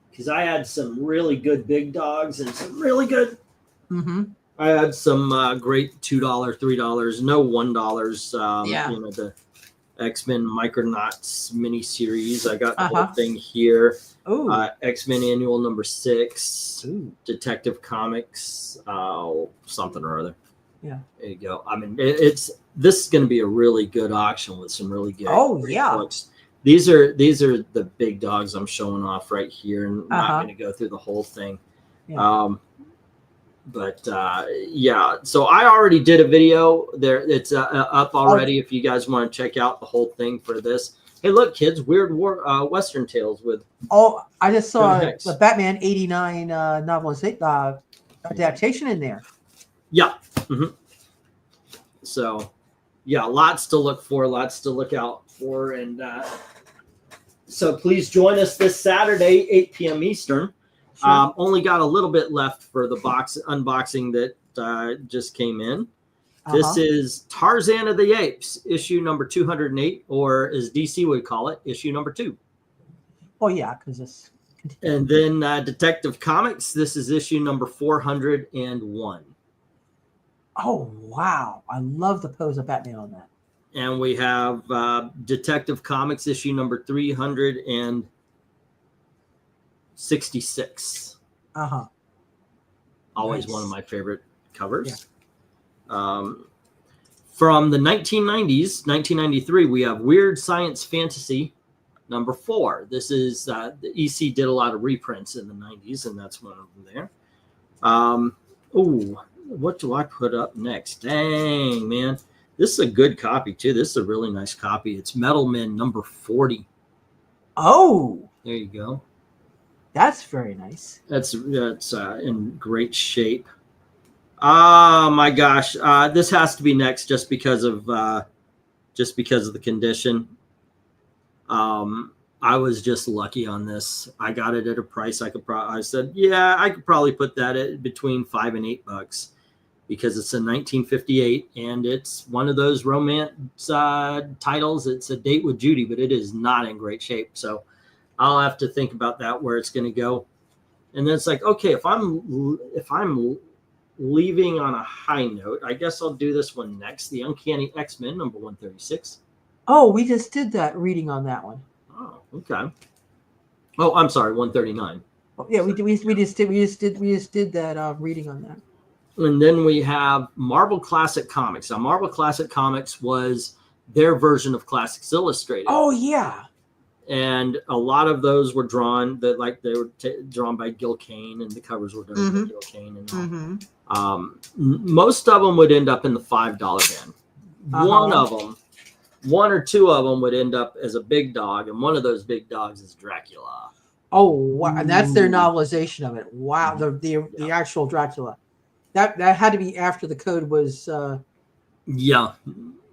because I had some really good big dogs and some really good. I had some great $2, $3, no $1. Yeah. You know, the X-Men Micronauts miniseries. I got the whole thing here. X-Men Annual number 6. Ooh. Detective Comics, something or other. Yeah. There you go. I mean, this is going to be a really good auction with some really good books. These are the big dogs I'm showing off right here, and I'm not going to go through the whole thing. Yeah. But yeah, so I already did a video there. It's up already. If you guys want to check out the whole thing for this. Hey, look, kids, Weird Western Tales with. Oh, I just saw the Batman '89 novelization adaptation in there. Yeah. So, yeah, lots to look for, lots to look out for, and so please join us this Saturday, 8 p.m. Eastern. Sure. Only got a little bit left for the box unboxing that just came in. This is Tarzan of the Apes, issue number 208, or as DC would call it, issue number 2. Oh yeah, because it's. And then Detective Comics. This is issue number 401. Oh wow! I love the pose of Batman on that. And we have Detective Comics issue number 366. Always one of my favorite covers. Yeah. From the 1990s, 1993, we have Weird Science Fantasy number 4. This is the EC did a lot of reprints in the 90s, and that's one of them there. What do I put up next? Dang, man. This is a good copy, too. This is a really nice copy. It's Metal Men number 40. Oh. There you go. That's very nice. That's in great shape. Oh my gosh, this has to be next just because of the condition. I was just lucky on this. I got it at a price I could I said, yeah, I could probably put that at between $5 and $8 because it's a 1958 and it's one of those romance titles. It's A Date with Judy, but it is not in great shape. So I'll have to think about that, where it's going to go. And then it's like, okay, if I'm leaving on a high note, I guess I'll do this one next. The Uncanny X-Men number 136. Oh, we just did that reading on that one. Oh, okay. Oh, I'm sorry, 139. Oh, yeah, we just did that reading on that. And then we have Marvel Classic Comics. Now, Marvel Classic Comics was their version of Classics Illustrated. Oh yeah. And a lot of those were drawn that like they were drawn by Gil Kane, and the covers were done by Gil Kane. And most of them would end up in the $5 bin. One of them, one or two of them would end up as a big dog, and one of those big dogs is Dracula. Oh, wow. And that's their novelization of it. Wow, the actual Dracula. That had to be after the code was. Yeah.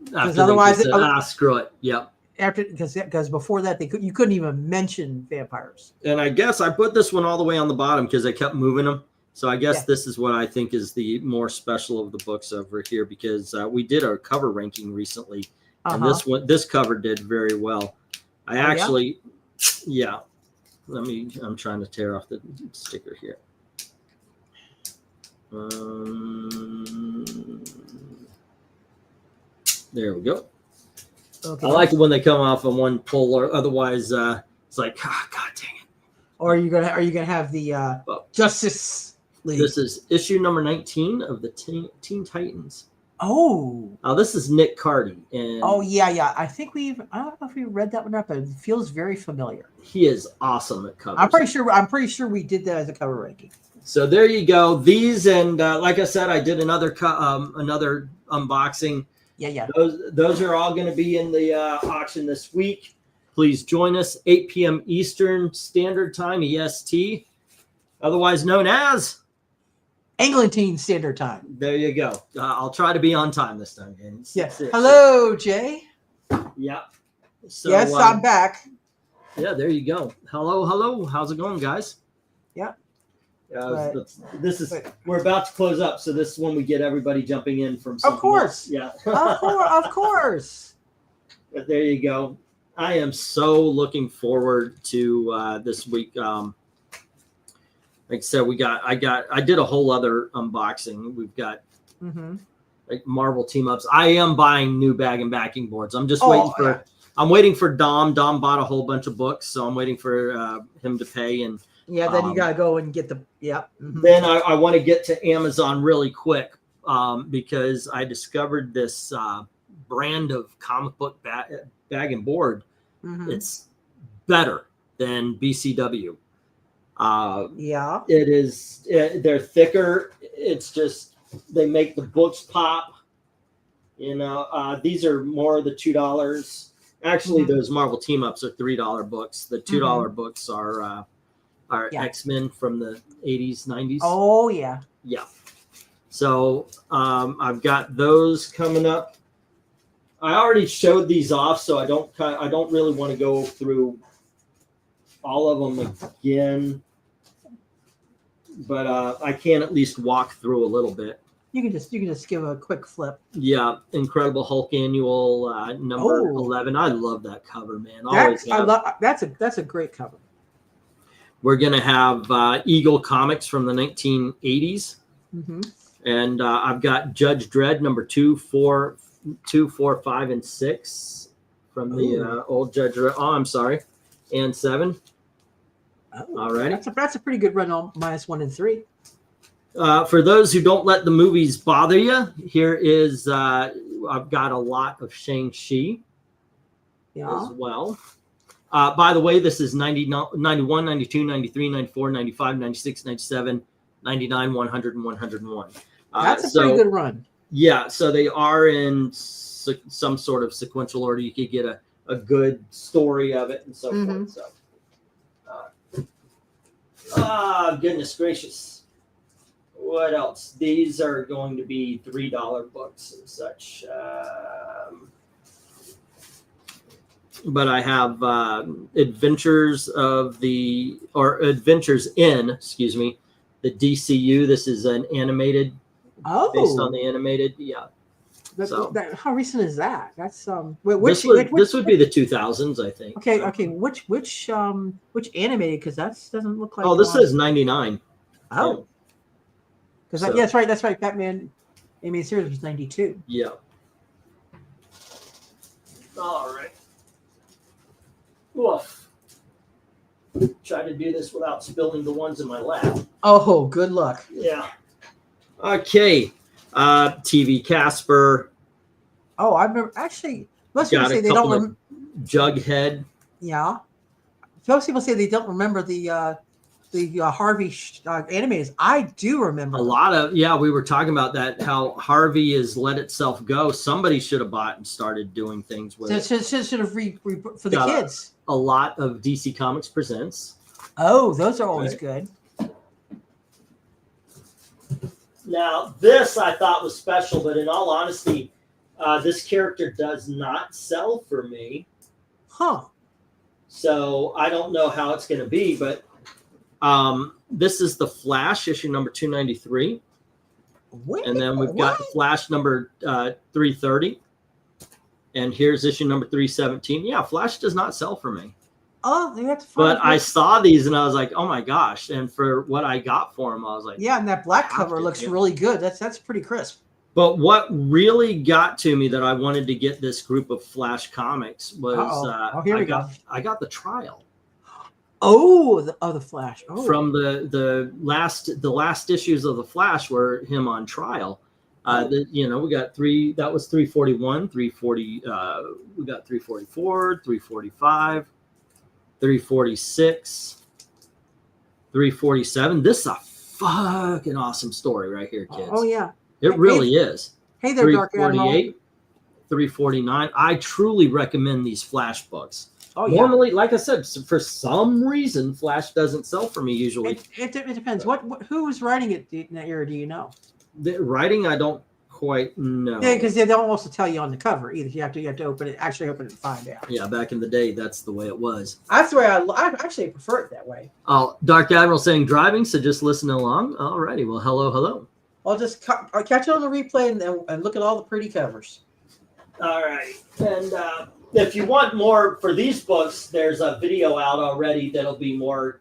Because otherwise, screw it. Yep. After because before that you couldn't even mention vampires. And I guess I put this one all the way on the bottom because I kept moving them. So I guess this is what I think is the more special of the books over here, because we did our cover ranking recently, and this cover did very well. I actually, I'm trying to tear off the sticker here. There we go. Okay. I like it when they come off in one pull, or otherwise it's like, God dang it. Or are you gonna have the Justice League? This is issue number 19 of the Teen Titans. Oh. Now this is Nick Cardy. And yeah. I think I don't know if we read that one up, but it feels very familiar. He is awesome at covers. I'm pretty sure we did that as a cover ranking. So there you go. These, and like I said, I did another unboxing. Yeah. Those are all going to be in the auction this week. Please join us 8 p.m. Eastern Standard Time, EST, otherwise known as Englentine Standard Time. There you go. I'll try to be on time this time, James. Yes. Hello, Jay. Yeah. So, yes, I'm back. Yeah, there you go. Hello. How's it going, guys? Yeah. We're about to close up, so this is when we get everybody jumping in from. Of course. Yeah. Of course. But there you go. I am so looking forward to this week. Like I said, I did a whole other unboxing. We've got like Marvel team ups. I am buying new bag and backing boards. I'm just waiting for. Yeah. I'm waiting for Dom. Dom bought a whole bunch of books, so I'm waiting for him to pay. And then you gotta go and get the Then I want to get to Amazon really quick because I discovered this brand of comic book bag and board. It's better than BCW. It is. They're thicker. It's just they make the books pop. You know, these are more the $2. Actually, those Marvel team ups are $3 books. The $2 books are X-Men from the 80s, 90s. Oh yeah. Yeah. So I've got those coming up. I already showed these off, so I don't really want to go through all of them again. But I can at least walk through a little bit. You can just give a quick flip. Yeah, Incredible Hulk Annual number 11. I love that cover, man. That's a great cover. We're gonna have Eagle Comics from the 1980s, and I've got Judge Dredd number 2, 4, 5, and 6 from the old Judge Dredd. Oh, I'm sorry, and 7. Alrighty, that's a pretty good run on -1 and 3. For those who don't let the movies bother you, here is I've got a lot of Shang-Chi as well. By the way, this is 91, 92, 93, 94, 95, 96, 97, 99, 100, and 101. That's a pretty good run. Yeah, so they are in some sort of sequential order. You could get a good story of it and so forth. So, goodness gracious. What else? These are going to be $3 books and such. But I have Adventures in, the DCU. This is an animated, based on the animated. Yeah. How recent is that? That's this would be the 2000s, I think. Okay. Which animated? Because that doesn't look like. Oh, this says 99. Oh. Because that's right. Batman animated series was 92. Yeah. All right. Woof. Try to do this without spilling the ones in my lap. Oh, good luck. Yeah. Okay. TV Casper. Oh, I remember. Actually, most people say they don't remember. Jughead. Yeah. Most people say they don't remember the Harvey animators. I do remember A lot of, yeah, we were talking about that, how Harvey has let itself go. Somebody should have bought and started doing things with it. Should have for the kids. A lot of DC Comics Presents. Oh, those are always good. Now, this I thought was special, but in all honesty, this character does not sell for me. Huh. So I don't know how it's going to be, but this is the Flash issue number 293. Wait, and then we've got Flash number 330. And here's issue number 317. Yeah, Flash does not sell for me. Oh, you have to but I saw these and I was like, oh my gosh. And for what I got for them, I was like, yeah, and that black cover looks really good. That's pretty crisp. But what really got to me that I wanted to get this group of Flash comics was here we go. I got the trial. Oh, the Flash. Oh. From the last issues of the Flash were him on trial. You know, we got three. That was 341, 340. We got 344, 345, 346, 347. This is a fucking awesome story right here, kids. Oh yeah. It really is. Hey there, Dark Admiral. 349. I truly recommend these Flash books. Oh, yeah. Normally, like I said, for some reason, Flash doesn't sell for me usually. It depends. Who was writing it in that era? Do you know? The writing, I don't quite know. Yeah, because they don't also tell you on the cover either. You have to open it, actually open it and find out. Yeah, back in the day, that's the way it was. That's the way I actually prefer it that way. Oh, Dark Admiral saying driving, so just listen along. All righty. Well, hello. I'll just catch it on the replay and look at all the pretty covers. All right. And if you want more for these books, there's a video out already that'll be more,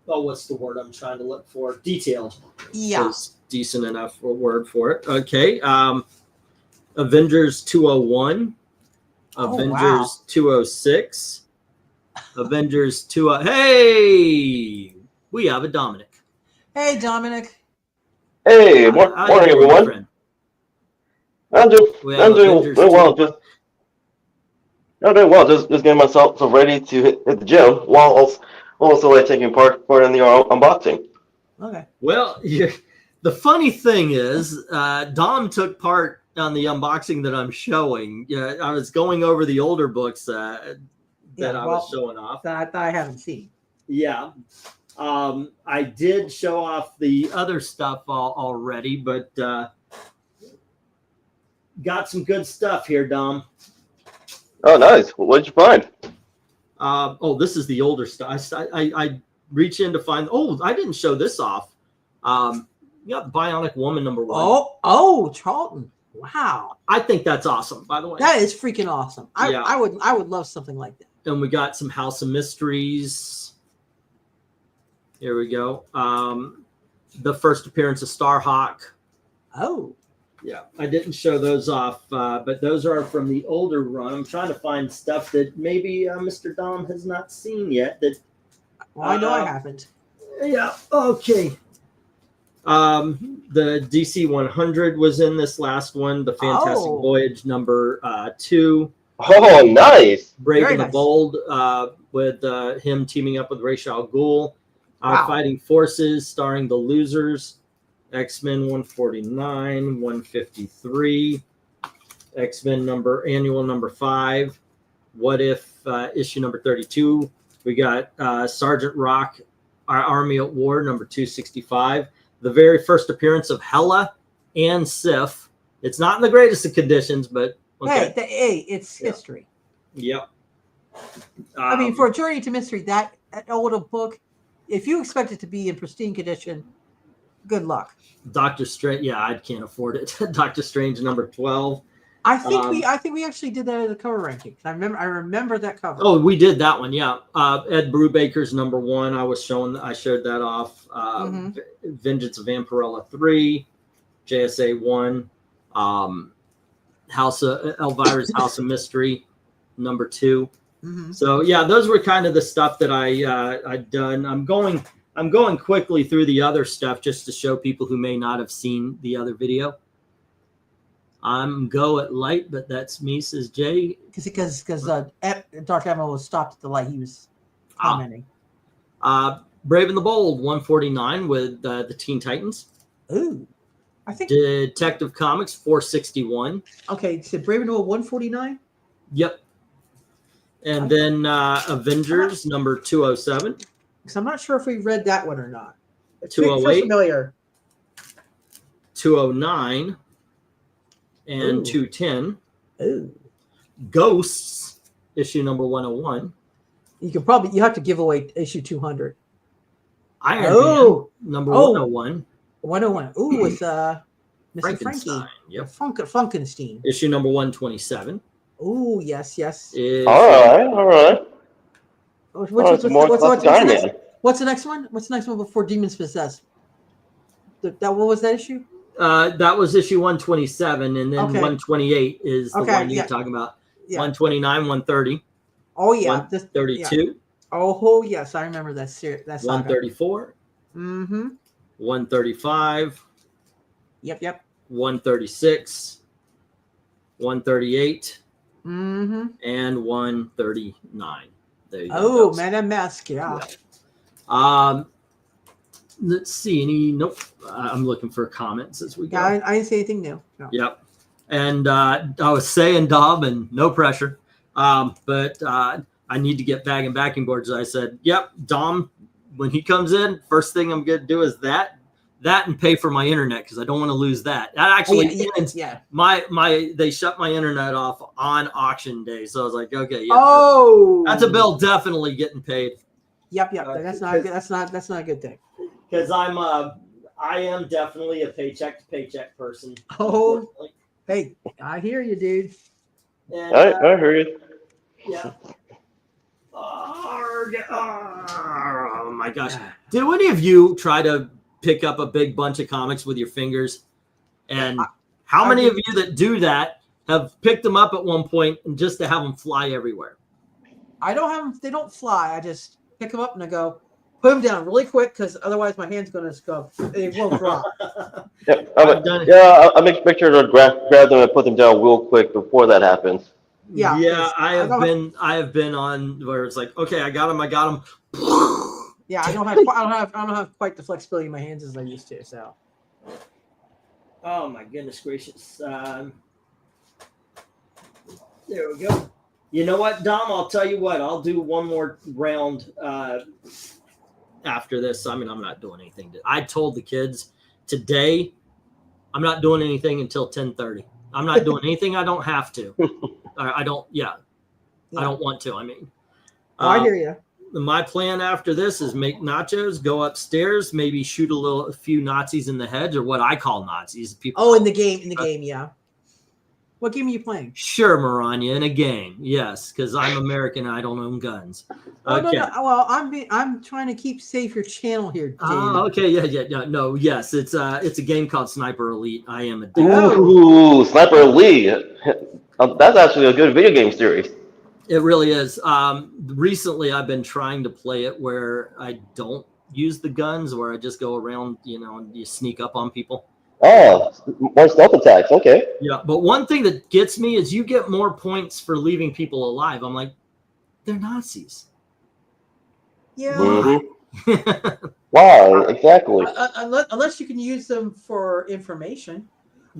what's the word I'm trying to look for? Detailed. Yeah. Is decent enough word for it. Okay. Avengers 201. Avengers 206. Avengers 20. Hey! We have a Dominic. Hey, Dominic. Hey, morning, everyone. I'm doing well. Just getting myself ready to hit the gym while also taking part in the unboxing. Okay. Well, the funny thing is, Dom took part on the unboxing that I'm showing. Yeah, I was going over the older books that I was showing off. That I haven't seen. Yeah. I did show off the other stuff already, but got some good stuff here, Dom. Oh, nice. What'd you find? This is the older stuff. I reach in to find. Oh, I didn't show this off. You got Bionic Woman #1. Oh, Charlton. Wow. I think that's awesome, by the way. That is freaking awesome. I would love something like that. And we got some House of Mysteries. Here we go. The first appearance of Starhawk. Oh. Yeah, I didn't show those off, but those are from the older run. I'm trying to find stuff that maybe Mr. Dom has not seen yet. Well, I know I haven't. Yeah, okay. The DC 100 was in this last one. The Fantastic Voyage #2. Oh, nice. Brave and the Bold with him teaming up with Ra's al Ghul. Fighting Forces, starring the Losers. X-Men 149, 153. X-Men annual number 5. What If issue number 32. We got Sergeant Rock, Our Army at War #265. The very first appearance of Hela and Sif. It's not in the greatest of conditions, but okay. Hey, it's history. Yep. I mean, for a Journey to Mystery, that older book, if you expect it to be in pristine condition, good luck. Doctor Strange, yeah, I can't afford it. Doctor Strange #12. I think we actually did that as a cover ranking. I remember that cover. Oh, we did that one, yeah. Ed Brubaker's #1. I showed that off. Vengeance of Vampirella 3, JSA 1, Elvira's House of Mystery #2. So yeah, those were kind of the stuff that I done. I'm going I'm going quickly through the other stuff just to show people who may not have seen the other video. I'm go at light, but that's me, says Jay. Because Dark Admiral was stopped at the light. He was commenting. Brave and the Bold, 149 with the Teen Titans. Ooh, I think Detective Comics, 461. Okay, so Brave and the Bold, 149. Yep. And then Avengers, number 207. Because I'm not sure if we read that one or not. It's 208. familiar. 209 and Ooh. 210. Ooh. Ghosts, issue number 101. You have to give away issue 200. Iron Man, number 101. 101. Ooh, with Mr. Frankie. Frankenstein. Yep. Funkenstein. Issue number 127. Ooh, yes. All right. What's the next one? What's the next one before Demons Possessed? What was that issue? That was issue 127, and then 128 is the one you're talking about. Yeah. 129, 130. Oh yeah, 132. Yeah. Oh yes, I remember that series. That's 134. 135. Yep. 136. 138. And 139. There you go. Man, that mask, yeah. Let's see. Nope. I'm looking for comments as we go. Yeah, I didn't say anything new. No. Yep. And I was saying, Dom, and no pressure, but I need to get backing boards. I said, yep, Dom, when he comes in, first thing I'm going to do is that and pay for my internet because I don't want to lose that. That actually they shut my internet off on auction day. So I was like, okay, yeah, that's a bill definitely getting paid. Yep. That's not good. That's not a good thing. Because I am definitely a paycheck to paycheck person. Oh, hey, I hear you, dude. And, I hear you. Yeah. Oh my gosh. Did any of you try to pick up a big bunch of comics with your fingers? And how many of you that do that have picked them up at one point and just to have them fly everywhere? I don't have them. They don't fly. I just pick them up and I go, put them down really quick because otherwise my hand's going to go. They will drop. I make sure to grab them and put them down real quick before that happens. Yeah, I have been on where it's like, okay, I got them. Yeah, I don't have quite the flexibility in my hands as I used to. So. Oh my goodness gracious! There we go. You know what, Dom? I'll tell you what. I'll do one more round after this. I mean, I'm not doing anything. I told the kids today, I'm not doing anything until 10:30. I'm not doing anything I don't have to. I don't. Yeah, I don't want to. I mean, I hear you. My plan after this is make nachos, go upstairs, maybe shoot a few Nazis in the head, or what I call Nazis. People. In the game, yeah. What game are you playing? Sure, Maranya, in a game, yes, because I'm American and I don't own guns. Okay. No. Well, I'm trying to keep safe your channel here, Dave. Okay, yeah. No, yes, it's a game called Sniper Elite. I am a Ooh, Sniper Elite. That's actually a good video game series. It really is. Recently, I've been trying to play it where I don't use the guns, where I just go around, and you sneak up on people. Oh, more stealth attacks. Okay. Yeah, but one thing that gets me is you get more points for leaving people alive. I'm like, they're Nazis. Yeah. Why? Exactly. Unless you can use them for information.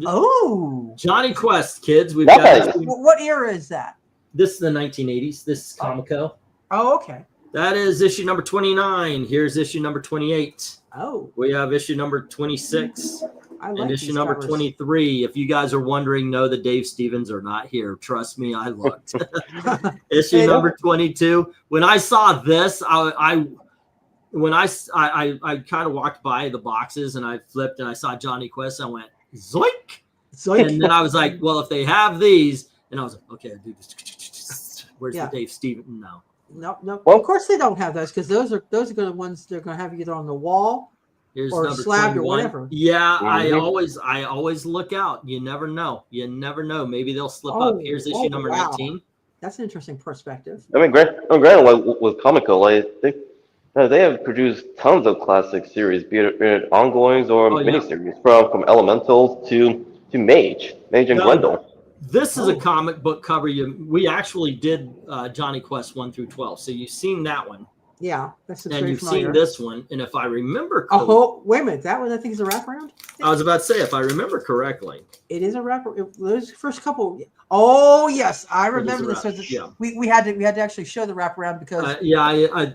Oh. Johnny Quest, kids. We've got. What era is that? This is the 1980s. This is Comico. Oh, okay. That is issue number 29. Here's issue number 28. Oh. We have issue number 26. And issue number covers. 23. If you guys are wondering, no, the Dave Stevens are not here. Trust me, I looked. Issue number 22. When I saw this, I kind of walked by the boxes and I flipped and I saw Johnny Quest. And I went, zoink. And then I was like, well, if they have these, and I was like, okay, I'll do this. Where's the Dave Stevens? No. No. Well, of course they don't have those because those are going to ones they're going to have either on the wall. Here's or number slabbed 21. or whatever. Yeah, I always look out. You never know. Maybe they'll slip up. Here's issue number 19. That's an interesting perspective. I mean, granted, with Comico, I think they have produced tons of classic series, be it ongoings or Oh, yeah. miniseries, from Elementals to Mage and No, Grendel. This is a Oh. comic book cover. We actually did Johnny Quest 1 through 12, so you've seen that one, Yeah, that's and very you've familiar. seen this one. And if I remember, Oh, wait a minute. That one I think is a wraparound. I was about to say, if I remember correctly, It is a wraparound. Those first couple. Oh yes, I It is a remember this. wrap, yeah. We had to actually show the wraparound because yeah,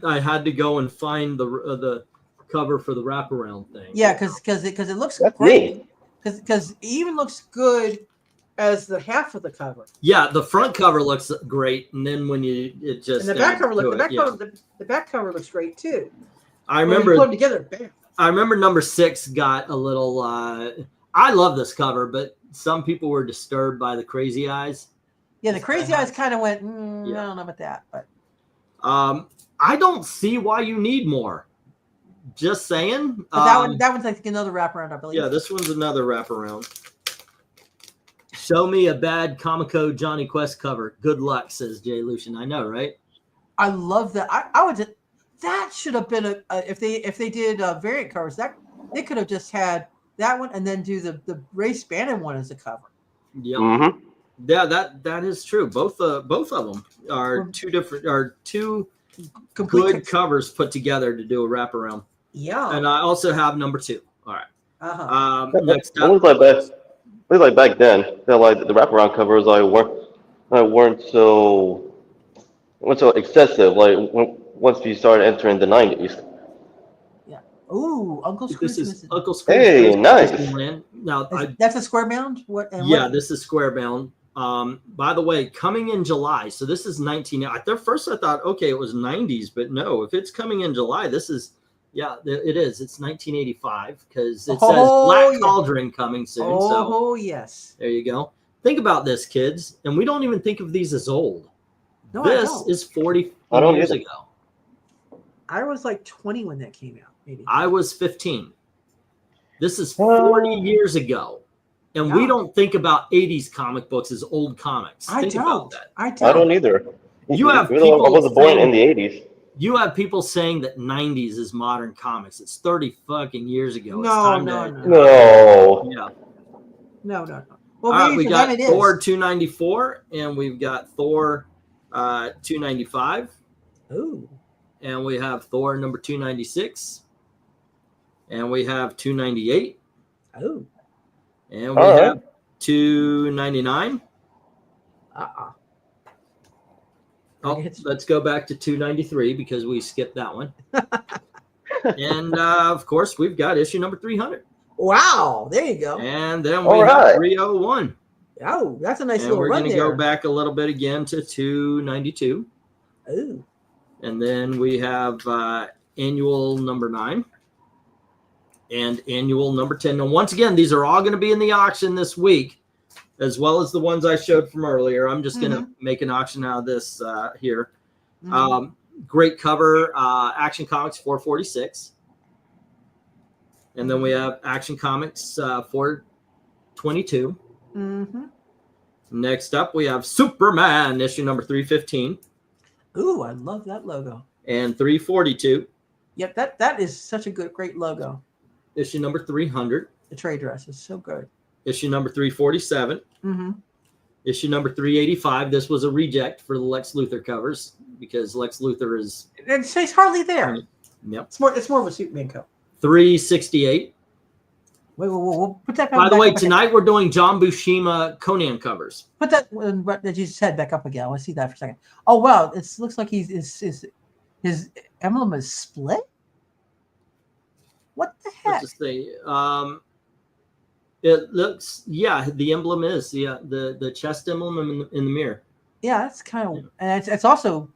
I had to go and find the cover for the wraparound thing. yeah, because it looks That's great. neat. Because it even looks good as the half of the cover. Yeah, the front cover looks great, and then when it just And the back adds cover to look it, the back yeah. cover the back cover looks great too. I When you remember put them together, bam. I remember number 6 got a little. I love this cover, but some people were disturbed by the crazy eyes. Yeah, the crazy eyes kind of went. Yeah. I don't know about that, but I don't see why you need more. Just saying. but that one's like another wraparound, I believe. Yeah, this one's another wraparound. Show me a bad Comico Johnny Quest cover. Good luck, says Jay Lucian. I know, right? I love that. I would. That should have been if they did variant covers. That they could have just had that one and then do the Race Bannon one as a cover. Yep. Mm-hmm. Yeah, that is true. Both of them are two Complete good covers put together to do a wraparound. Yeah. And I also have number 2. All right. Uh-huh. Next It up, was like back then. That like the wraparound covers weren't so excessive. Like once we started entering the 90s. Ooh, Uncle Scrooge. this is Uncle Scrooge. Hey, nice. Disneyland. Now, That's a square bound. What? And yeah, what, this is square bound. By the way, coming in July. So this is 19. At first, I thought, okay, it was 90s, but no. If it's coming in July, this is. Yeah, it is. It's 1985 because it says Black Cauldron coming soon. Oh, so yes. there you go. Think about this, kids, and we don't even think of these as old. No, this I don't. is 40 I don't years either. ago. I was like 20 when that came out. Maybe. I was 15. This is 40 years ago. And we Yeah. don't think about 80s comic books as old comics. I Think about don't. that. I don't. I don't either. You have Even though I people wasn't born saying- in the 80s. You have people saying that 90s is modern comics. It's 30 fucking years ago. It's No, time no, to, no. No. Yeah. No. Well, All right, maybe we for got them it is. Thor 294, and we've got Thor 295, Ooh. and we have Thor number 296, and we have 298, Oh. and we All right. have 299. Uh-uh. Oh, let's go back to 293 because we skipped that one. And of course, we've got issue number 300, Wow. There you go. and then All we have right. 301. Oh, that's a nice And little we're run going to there. go back a little bit again to 292. Ooh. And then we have annual number 9 and annual number 10. Now, once again, these are all going to be in the auction this week, as well as the ones I showed from earlier. I'm just going to make an auction out of this here. Mhm. Great cover, Action Comics 446. And then we have Action Comics 422. Mhm. Next up, we have Superman, issue number 315 Ooh, I love that logo. and 342. Yep, that is such a great logo. Issue number 300. The trade dress is so good. Issue number 347. Mm-hmm. Issue number 385. This was a reject for the Lex Luthor covers because Lex Luthor is. It's hardly there. Yep. It's more of a Superman coat. 368. Wait, we'll put that. By the back way, up tonight we're doing John Buscema Conan covers. Put that you said back up again. I want to see that for a second. Oh wow, it looks like his emblem is split. What the heck? Let's just say, it looks, yeah, the emblem is the chest emblem in the mirror. Yeah, that's kind of, and it's also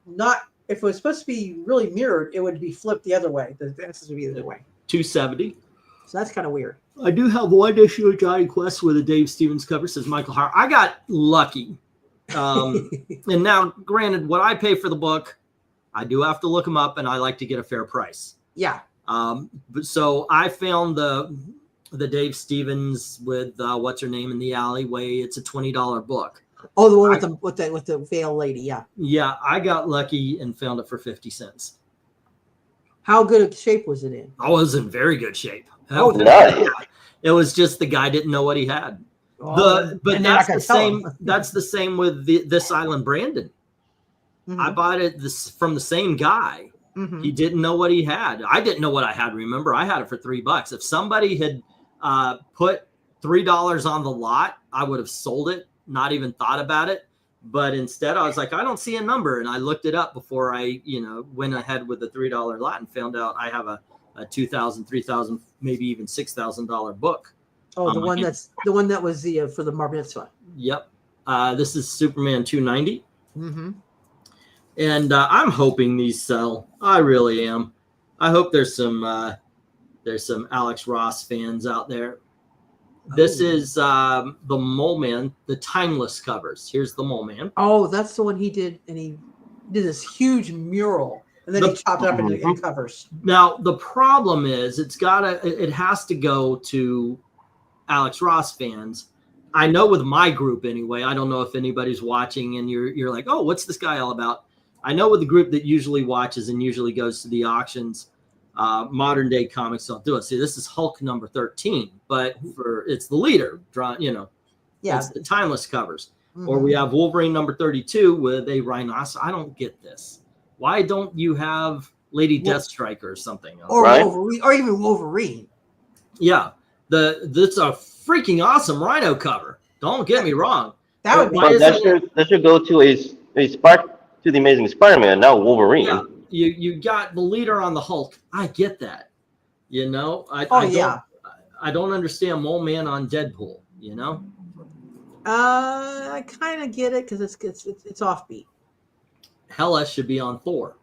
not. If it was supposed to be really mirrored, it would be flipped the other way. The answers would be the other way. 270. So that's kind of weird. I do have one issue of Johnny Quest with a Dave Stevens cover, says Michael Hart. I got lucky. And now, granted, what I pay for the book, I do have to look them up, and I like to get a fair price. Yeah. But so I found the Dave Stevens with what's her name in the alleyway. It's a $20 book. Oh, the one with the veil lady. Yeah. Yeah, I got lucky and found it for 50 cents. How good a shape was it in? I was in very good shape. Oh, nice. It was just the guy didn't know what he had. Oh, But and they're not that's the gonna tell same. him. That's the same with this Island Brandon. I bought it from the same guy. He didn't know what he had. I didn't know what I had. Remember, I had it for $3. If somebody had put $3 on the lot, I would have sold it, not even thought about it. But instead, I was like, I don't see a number, and I looked it up before I, went ahead with the $3 lot and found out I have a $2,000, $3,000, maybe even $6,000 book. Oh, the one that was the for the Bar Mitzvah. Yep. This is Superman 290. And I'm hoping these sell. I really am. I hope there's some Alex Ross fans out there. This is the Mole Man, the timeless covers. Here's the Mole Man. Oh, that's the one he did, and he did this huge mural, and then he chopped it up in covers. Now the problem is, it has to go to Alex Ross fans. I know with my group anyway. I don't know if anybody's watching and you're like, oh, what's this guy all about? I know with the group that usually watches and usually goes to the auctions, modern day comics don't do it. See, this is Hulk number 13, but it's the leader, it's the timeless covers. Or we have Wolverine number 32 with a rhinoceros. I don't get this. Why don't you have Lady Deathstrike or something? Or Wolverine, or even Wolverine. Yeah, that's a freaking awesome Rhino cover. Don't get me wrong. That would be. That should go to a spark to the Amazing Spider-Man. Now Wolverine. Yeah, you got the leader on the Hulk. I get that. I don't understand Mole Man on Deadpool. I kind of get it because it's offbeat. Hela should be on Thor.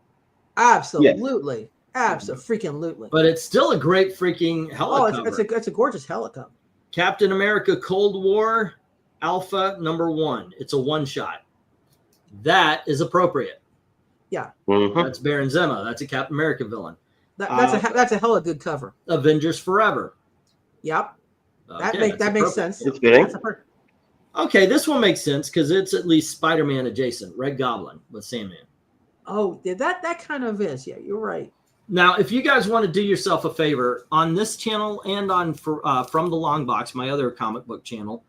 Absolutely. Absolutely. But it's still a great freaking Hela cover. It's a gorgeous Hela cover. Captain America Cold War Alpha number 1. It's a one-shot. That is appropriate. Yeah. That's Baron Zemo. That's a Captain America villain. That's a hella good cover. Avengers Forever. Yep. Okay, that makes sense. It's fitting. Okay, this one makes sense because it's at least Spider-Man adjacent. Red Goblin with Sandman. Oh, that kind of is. Yeah, you're right. Now, if you guys want to do yourself a favor on this channel and on From the Longbox, my other comic book channel,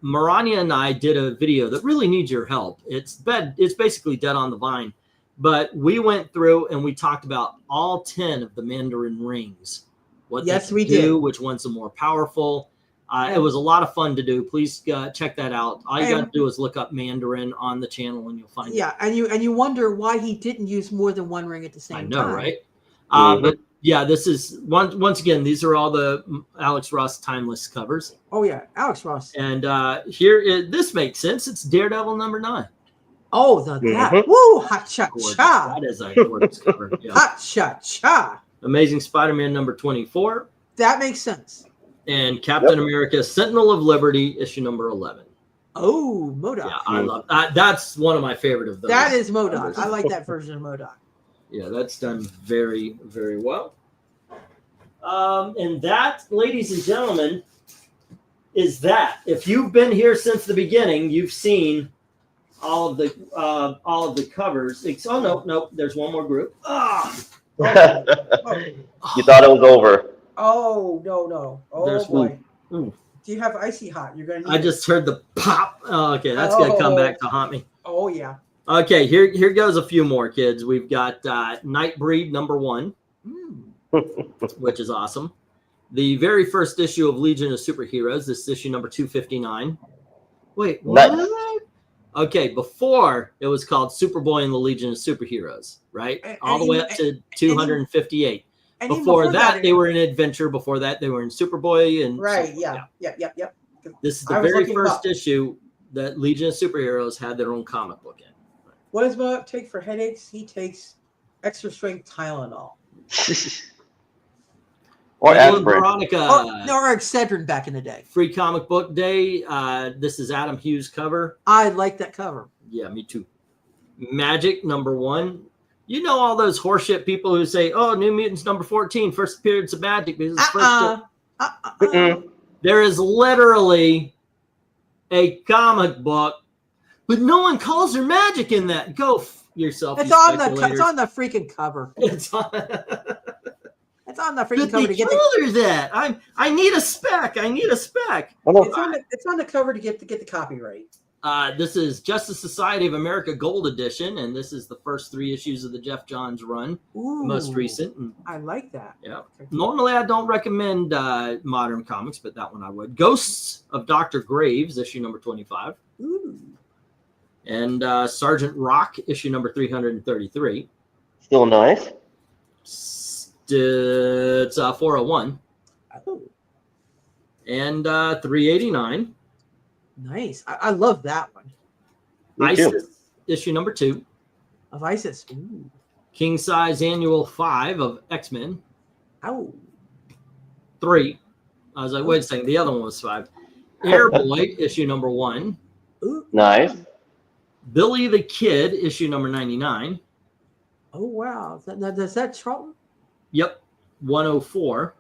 MARANYA and I did a video that really needs your help. It's basically Dead on the Vine, but we went through and we talked about all 10 of the Mandarin rings. What we do, which ones are more powerful. It was a lot of fun to do. Please check that out. All you got to do is look up Mandarin on the channel and you'll find it. Yeah, and you wonder why he didn't use more than one ring at the same time. I know, right? But yeah, this is once again, these are all the Alex Ross timeless covers. Oh yeah, Alex Ross. And this makes sense. It's Daredevil number 9. Oh, that woo, hot cha cha. That is a gorgeous cover. Yeah. Hot cha cha. Amazing Spider-Man number 24. That makes sense. And Captain America Sentinel of Liberty issue number 11. Oh, MODOK. Yeah, I love that. That's one of my favorite of those. That is MODOK. I like that version of MODOK. Yeah, that's done very, very well. And that, ladies and gentlemen, is that. If you've been here since the beginning, you've seen all of the covers. Oh no, there's one more group. You thought it was over. Oh no. Oh There's boy. Ooh. Do you have icy hot? You're gonna need I just heard the pop. Oh, okay, that's gonna come back to haunt me. Oh yeah. Okay, here goes a few more, kids. We've got Nightbreed number 1, which is awesome. The very first issue of Legion of Superheroes. This is issue number 259. Wait, what? Nice. Okay, before it was called Superboy and the Legion of Superheroes, right? All the way up to 258. Before that, they were in Adventure. Before that, they were in Superboy and right. Yep. This is the very first issue that Legion of Superheroes had their own comic book in. What does MODOK take for headaches? He takes extra strength Tylenol. Or aspirin. Veronica. Or Excedrin back in the day. Free Comic Book Day. This is Adam Hughes' cover. I like that cover. Yeah, me too. Magic number 1. You know all those horseshit people who say, "Oh, New Mutants number 14, first appearance of Magic." Because it's first. There is literally a comic book, but no one calls her magic in that. Go yourself. It's you on the speculators. it's on the freaking cover. It's on. It's on the freaking But cover they to get told the, her that. I need a spec. I need a spec. I don't it's on the cover to get the copyright. This is Justice Society of America Gold Edition, and this is the first 3 issues of the Jeff Johns run, Ooh, the most recent. And, I like that. yeah. Okay. Normally, I don't recommend modern comics, but that one I would. Ghosts of Dr. Graves, issue number 25. Ooh. And Sergeant Rock, issue number 333. still nice. It's 401. Oh, And 389. nice. I love that one. Me ISIS, too. issue number 2. Of ISIS. Ooh. King Size Annual 5 of X-Men. Ow. 3. I was like, wait a second, the other one was 5. Airboy, issue number 1. Ooh. Nice. Billy the Kid, issue number 99. Oh wow. Does that Charlton? Yep, 104.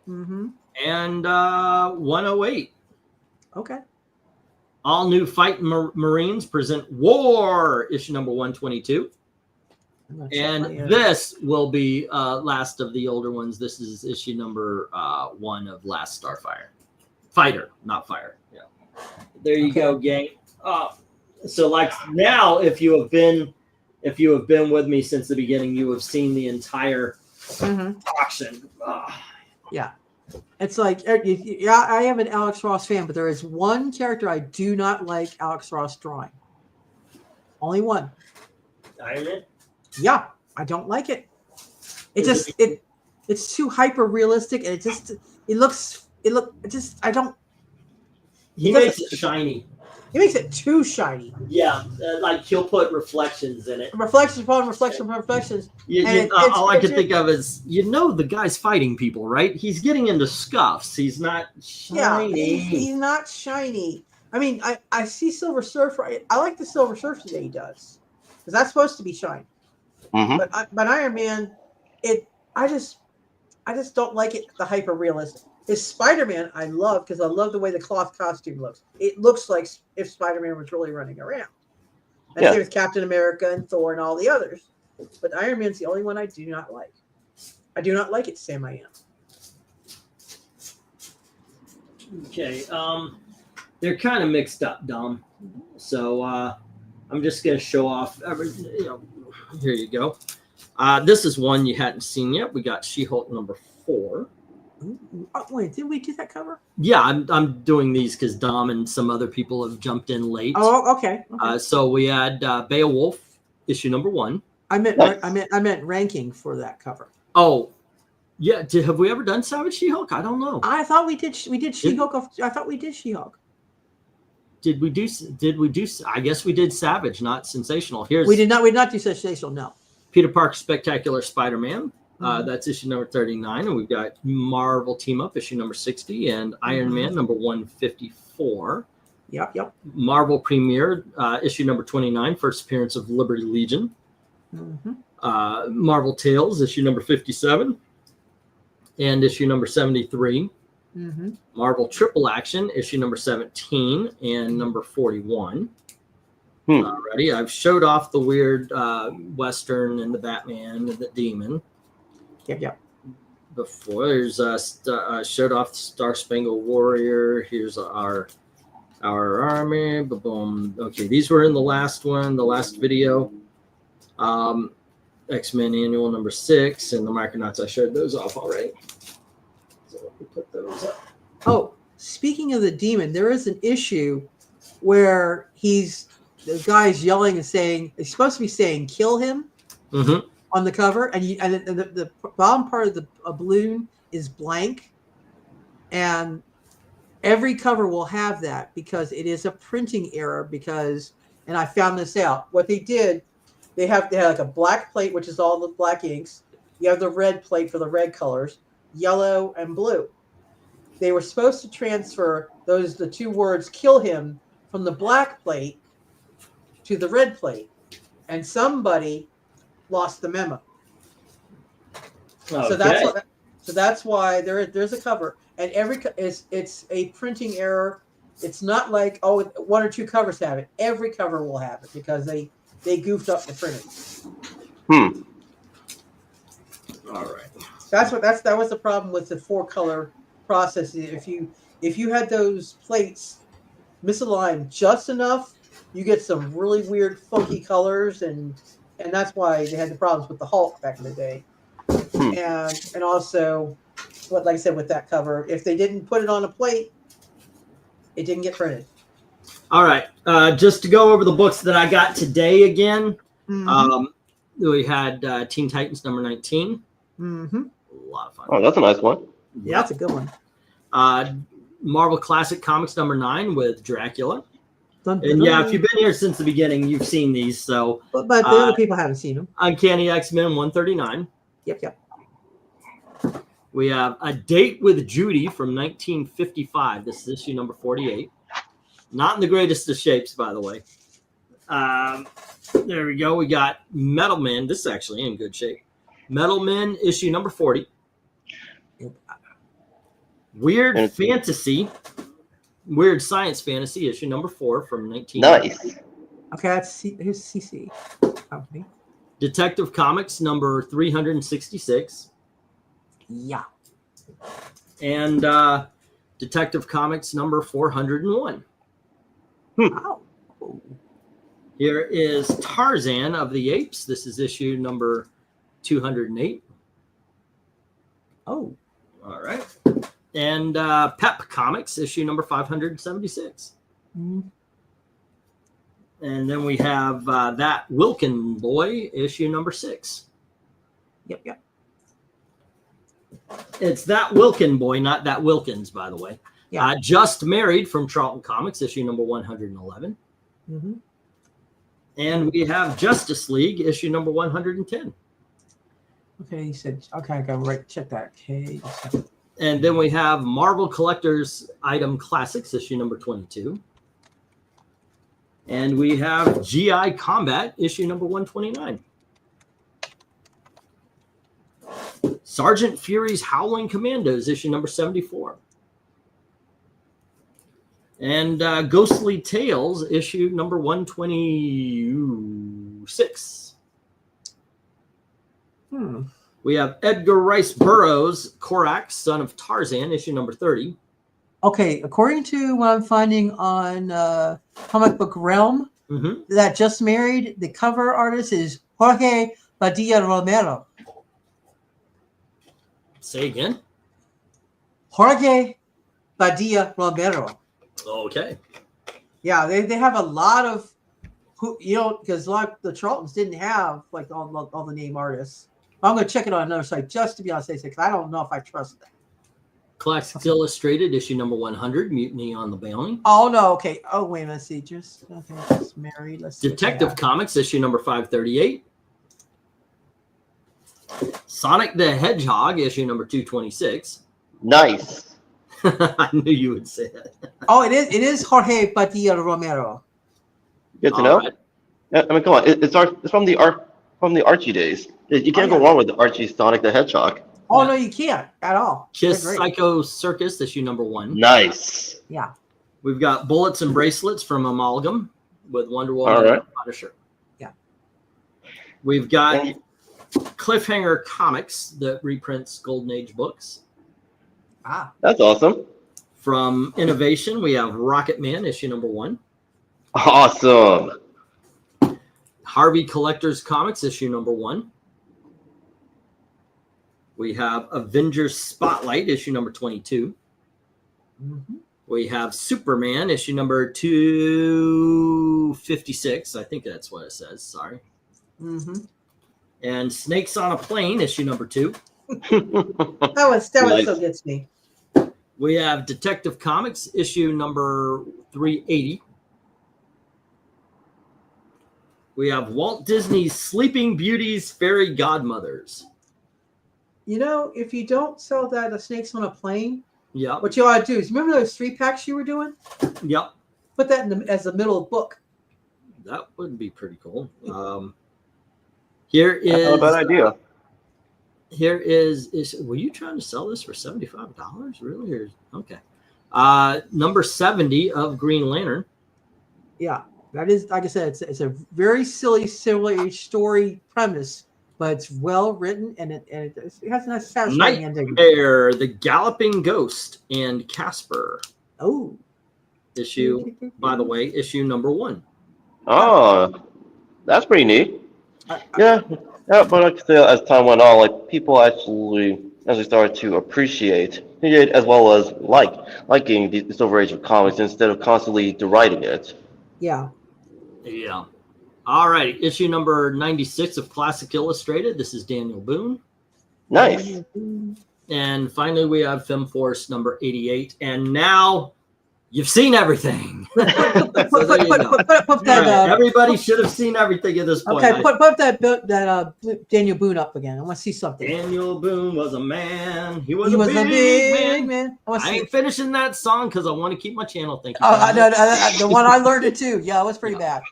Mm-hmm. And 108. Okay. All New Fighting Marines present War, issue number 122. I'm gonna check And my, this will be last of the older ones. This is issue number 1 of Last Starfire. Fighter, not Fire. Yeah. There you Okay. go, gang. So like now, if you have been with me since the beginning, you have seen the entire Mhm. auction. Yeah. It's like, yeah, I am an Alex Ross fan, but there is one character I do not like Alex Ross drawing. Only one. Iron Man. Yeah, I don't like it. It's too hyper realistic, and I don't. He makes it shiny. He makes it too shiny. Yeah, like he'll put reflections in it. Reflections upon reflections upon reflections. And All I it's can think of is, the guy's fighting people, right? He's getting into scuffs. He's not Yeah, shiny. he's not shiny. I mean, I see Silver Surfer. I like the Silver Surfer that he does, because that's supposed to be shiny. Mm-hmm. But Iron Man, I just don't like it. The hyper realistic. His Spider-Man, I love, because I love the way the cloth costume looks. It looks like if Spider-Man was really running around. And Yeah. same with Captain America and Thor and all the others. But Iron Man's the only one I do not like. I do not like it, Sam. I am. Okay, they're kind of mixed up, Dom. So I'm just gonna show off. Here you go. This is one you hadn't seen yet. We got She-Hulk number 4. Ooh, oh, wait, did we do that cover? Yeah, I'm doing these because Dom and some other people have jumped in late. Oh, okay. So we had Beowulf, issue number 1. I meant ranking for that cover. Oh, yeah. Have we ever done Savage She-Hulk? I don't know. I thought we did She-Hulk. I thought we did She-Hulk. Did we do? I guess we did Savage, not Sensational. We did not do Sensational. No. Peter Parker Spectacular Spider-Man. That's issue number 39, and we've got Marvel Team Up issue number 60 and Iron Man number 154. Yep. Marvel Premiere issue number 29, first appearance of Liberty Legion. Mm-hmm. Marvel Tales issue number 57 and issue number 73. Mm-hmm. Marvel Triple Action issue number 17 and number 41. Alrighty, I've showed off the weird Western and the Batman and the Demon. Yep. Before there's showed off the Star Spangled Warrior. Here's our army. Boom. Okay, these were in the last video. X-Men Annual number 6 and the Micronauts. I showed those off already. So let me put those up. Oh, speaking of the Demon, there is an issue where the guy's yelling and saying, he's supposed to be saying "kill him" on the cover, and the bottom part of the balloon is blank, and every cover will have that because it is a printing error. And I found this out. What they did, they had like a black plate, which is all the black inks. You have the red plate for the red colors, yellow and blue. They were supposed to transfer the 2 words "kill him" from the black plate to the red plate, and somebody lost the memo. Okay. So that's why there's a cover, and it's a printing error It's not like, oh, one or two covers have it. Every cover will have it because they goofed up the printing. All right. That was the problem with the 4-color process. If you had those plates misaligned just enough, you get some really weird, funky colors, and that's why they had the problems with the Hulk back in the day. And also, like I said, with that cover, if they didn't put it on a plate, it didn't get printed. All right. Just to go over the books that I got today again. We had Teen Titans number 19. A lot of fun. Oh, that's a nice one. Yeah, that's a good one. Marvel Classic Comics number 9 with Dracula. Dun, dun, And yeah, if dun. you've been here since the beginning, you've seen these. So, But the other people haven't seen them. Uncanny X-Men 139. Yep. We have A Date with Judy from 1955. This is issue number 48. Not in the greatest of shapes, by the way. There we go. We got Metal Men. This is actually in good shape. Metal Men issue number 40. Weird Science Fantasy issue number 4 from 19. Nice. Okay, that's here's CC. Okay. Detective Comics number 366. Yeah. And Detective Comics number 401. Wow. Here is Tarzan of the Apes. This is issue number 208. Oh. All right. And Pep Comics, issue number 576. And then we have That Wilkin Boy, issue number 6. Yep. It's That Wilkin Boy, not That Wilkins, by the way. Yeah. Just Married from Charlton Comics, issue number 111. And we have Justice League, issue number 110. Okay, you said, okay, I gotta check that. Okay. And then we have Marvel Collector's Item Classics, issue number 22. And we have GI Combat, issue number 129. Sergeant Fury's Howling Commandos, issue number 74. And Ghostly Tales, issue number 126. We have Edgar Rice Burroughs' Korak, Son of Tarzan, issue number 30. Okay, according to what I'm finding on Comic Book Realm, that Just Married, the cover artist is Jorge Padilla Romero. Say again? Jorge Padilla Romero. Okay. Yeah, they have a lot of, because a lot of the Charltons didn't have like all the name artists. I'm going to check it on another site just to be on safe, because I don't know if I trust that. Classics Illustrated, issue number 100, Mutiny on the Bounty. Oh, no. Okay. Oh, wait a minute. See, Just Married. Let's see. Detective Comics, issue number 538. Sonic the Hedgehog, issue number 226. Nice. I knew you would say that. Oh, it is Jorge Padilla Romero. Good to know. Right. I mean, come on. It's from the Archie days. You can't go wrong with the Archie Sonic the Hedgehog. Oh, no, you can't at all. Kiss They're great. Psycho Circus, issue number 1. Nice. Yeah. We've got Bullets and Bracelets from Amalgam with Wonder Woman All right. and Punisher. Yeah. We've got Cliffhanger Comics that reprints Golden Age books. Ah. That's awesome. From Innovation, we have Rocket Man, issue number 1. Awesome. Harvey Collector's Comics, issue number 1. We have Avengers Spotlight, issue number 22. We have Superman, issue number 256. I think that's what it says. Sorry. And Snakes on a Plane, issue number 2. That was Nice. so good to me. We have Detective Comics, issue number 380. We have Walt Disney's Sleeping Beauty's Fairy Godmothers. If you don't sell that the Snakes on a Plane, Yep. what you ought to do is, remember those 3-packs you were doing? Yep. Put that as the middle of the book. That would be pretty cool. Here is That's not a bad idea. Here is were you trying to sell this for $75? Really? Okay. Number 70 of Green Lantern. Yeah, that is, like I said, it's a very silly story premise, but it's well written and it has a nice satisfying ending. Nightmare, the Galloping Ghost, and Casper. Oh, Issue, by the way, issue number 1. Oh, that's pretty neat. Yeah, but like I said, as time went on, like people actually started to appreciate it as well as liking the Silver Age of comics instead of constantly deriding it. Yeah. Yeah. All right. Issue number 96 of Classic Illustrated. This is Daniel Boone. Nice. And finally, we have FemForce number 88. And now you've seen everything. Everybody should have seen everything at this point. Okay, put that Daniel Boone up again. I want to see something. Daniel Boone was a man. He was a big man. I ain't finishing that song because I want to keep my channel. Thank you. The one I learned it too. Yeah, it was pretty bad.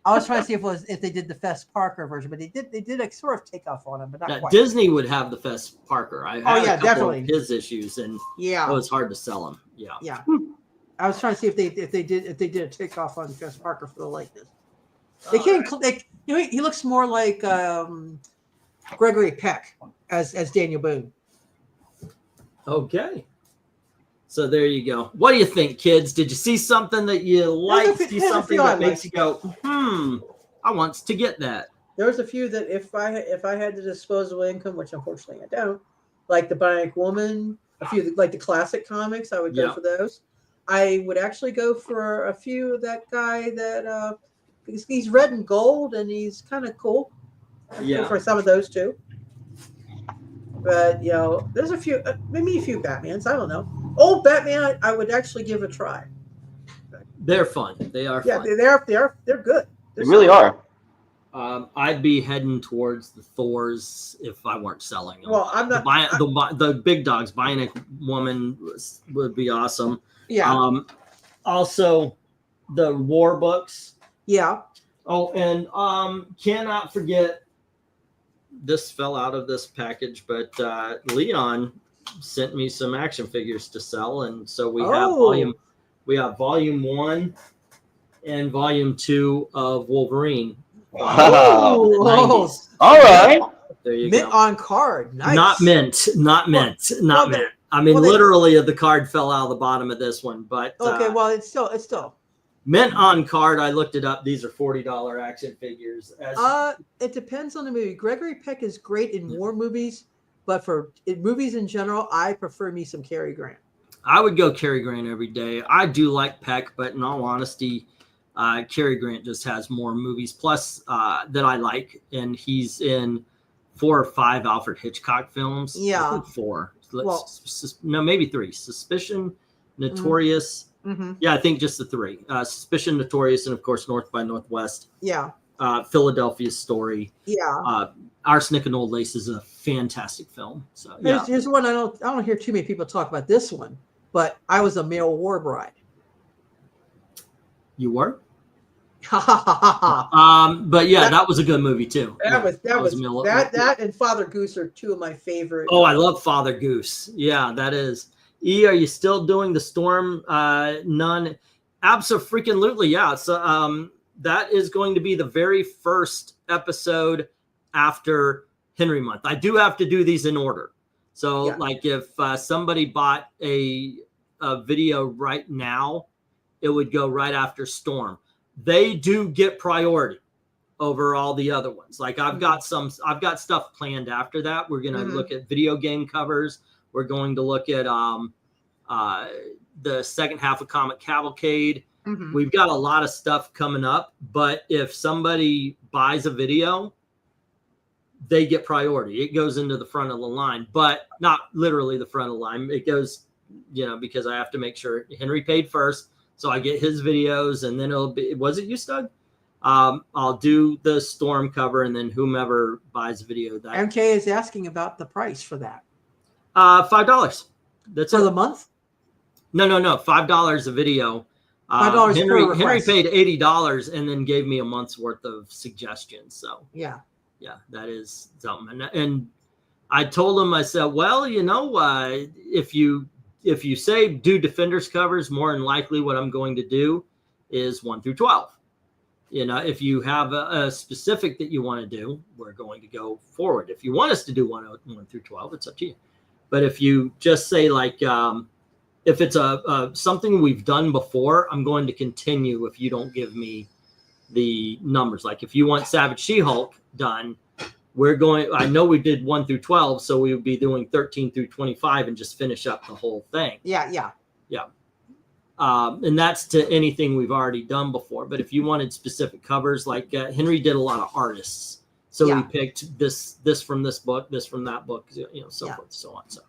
I was trying to see if they did the Fess Parker version, but they did a sort of take off on him, but not quite. Disney would have the Fess Parker. I had a couple definitely of his issues, and it was hard to sell them. Yeah. I was trying to see if they did a takeoff on Fess Parker for the likeness. They can't. He looks more like Gregory Peck as Daniel Boone. Okay. So there you go. What do you think, kids? Did you see something that you liked? See something that makes you go, I want to get that. There was a few that if I had the disposable income, which unfortunately I don't, like the Bionic Woman, a few like the classic comics, I would go for those. I would actually go for a few of that guy that because he's red and gold and he's kind of cool. Yeah. For some of those too. But there's a few, maybe a few Batmans. I don't know. Old Batman, I would actually give a try. They're fun. They are fun. Yeah, they're good. They really are. I'd be heading towards the Thors if I weren't selling them. Well, I'm not. The big dogs, Bionic Woman would be awesome. Yeah. Also, the war books. Yeah. Oh, and cannot forget. This fell out of this package, but Leon sent me some action figures to sell, and so we have volume 1 and volume 2 of Wolverine. Wow. All right. There you mint go. On card. Nice. Not mint. I mean, literally, the card fell out of the bottom of this one, but okay. Well, it's still mint on card. I looked it up. These are $40 action figures. It depends on the movie. Gregory Peck is great in war movies, but for movies in general, I prefer me some Cary Grant. I would go Cary Grant every day. I do like Peck, but in all honesty, Cary Grant just has more movies plus that I like, and he's in 4 or 5 Alfred Hitchcock films. Yeah, I think 4. No, maybe 3. Suspicion, Notorious. Mm-hmm. Yeah, I think just the 3. Suspicion, Notorious, and of course North by Northwest. Yeah. Philadelphia Story. Yeah. Arsenic and Old Lace is a fantastic film. So yeah. Here's one I don't hear too many people talk about this one, but I was a male war bride. You were? But yeah, that was a good movie too. That and Father Goose are 2 of my favorite. Oh, I love Father Goose. Yeah, that is. Are you still doing the Storm Nun? Absolutely, yeah. So that is going to be the very first episode after Henry Month. I do have to do these in order. So like if somebody bought a video right now, it would go right after Storm. They do get priority over all the other ones. Like I've got stuff planned after that. We're going to look at video game covers. We're going to look at the second half of Comic Cavalcade. We've got a lot of stuff coming up, but if somebody buys a video, they get priority. It goes into the front of the line, but not literally the front of the line. It goes, because I have to make sure Henry paid first. So I get his videos, and then it'll be, was it you, Stug? I'll do the Storm cover, and then whomever buys a video. That MK is asking about the price for that. $5. That's for the month? No. $5 a video. $5 Henry paid $80 and then gave me a month's worth of suggestions. So yeah, that is something. And I told him, I said, well, if you if you say do Defenders covers, more than likely what I'm going to do is 1 through 12. You know, if you have a specific that you want to do, we're going to go forward. If you want us to do 1 through 12, it's up to you. But if you just say like, if it's something we've done before, I'm going to continue if you don't give me the numbers. Like if you want Savage She-Hulk done, I know we did 1 through 12, so we would be doing 13 through 25 and just finish up the whole thing. Yeah. And that's to anything we've already done before. But if you wanted specific covers, like Henry did a lot of artists, so we picked this from this book, this from that book, you know, so forth, so on. So,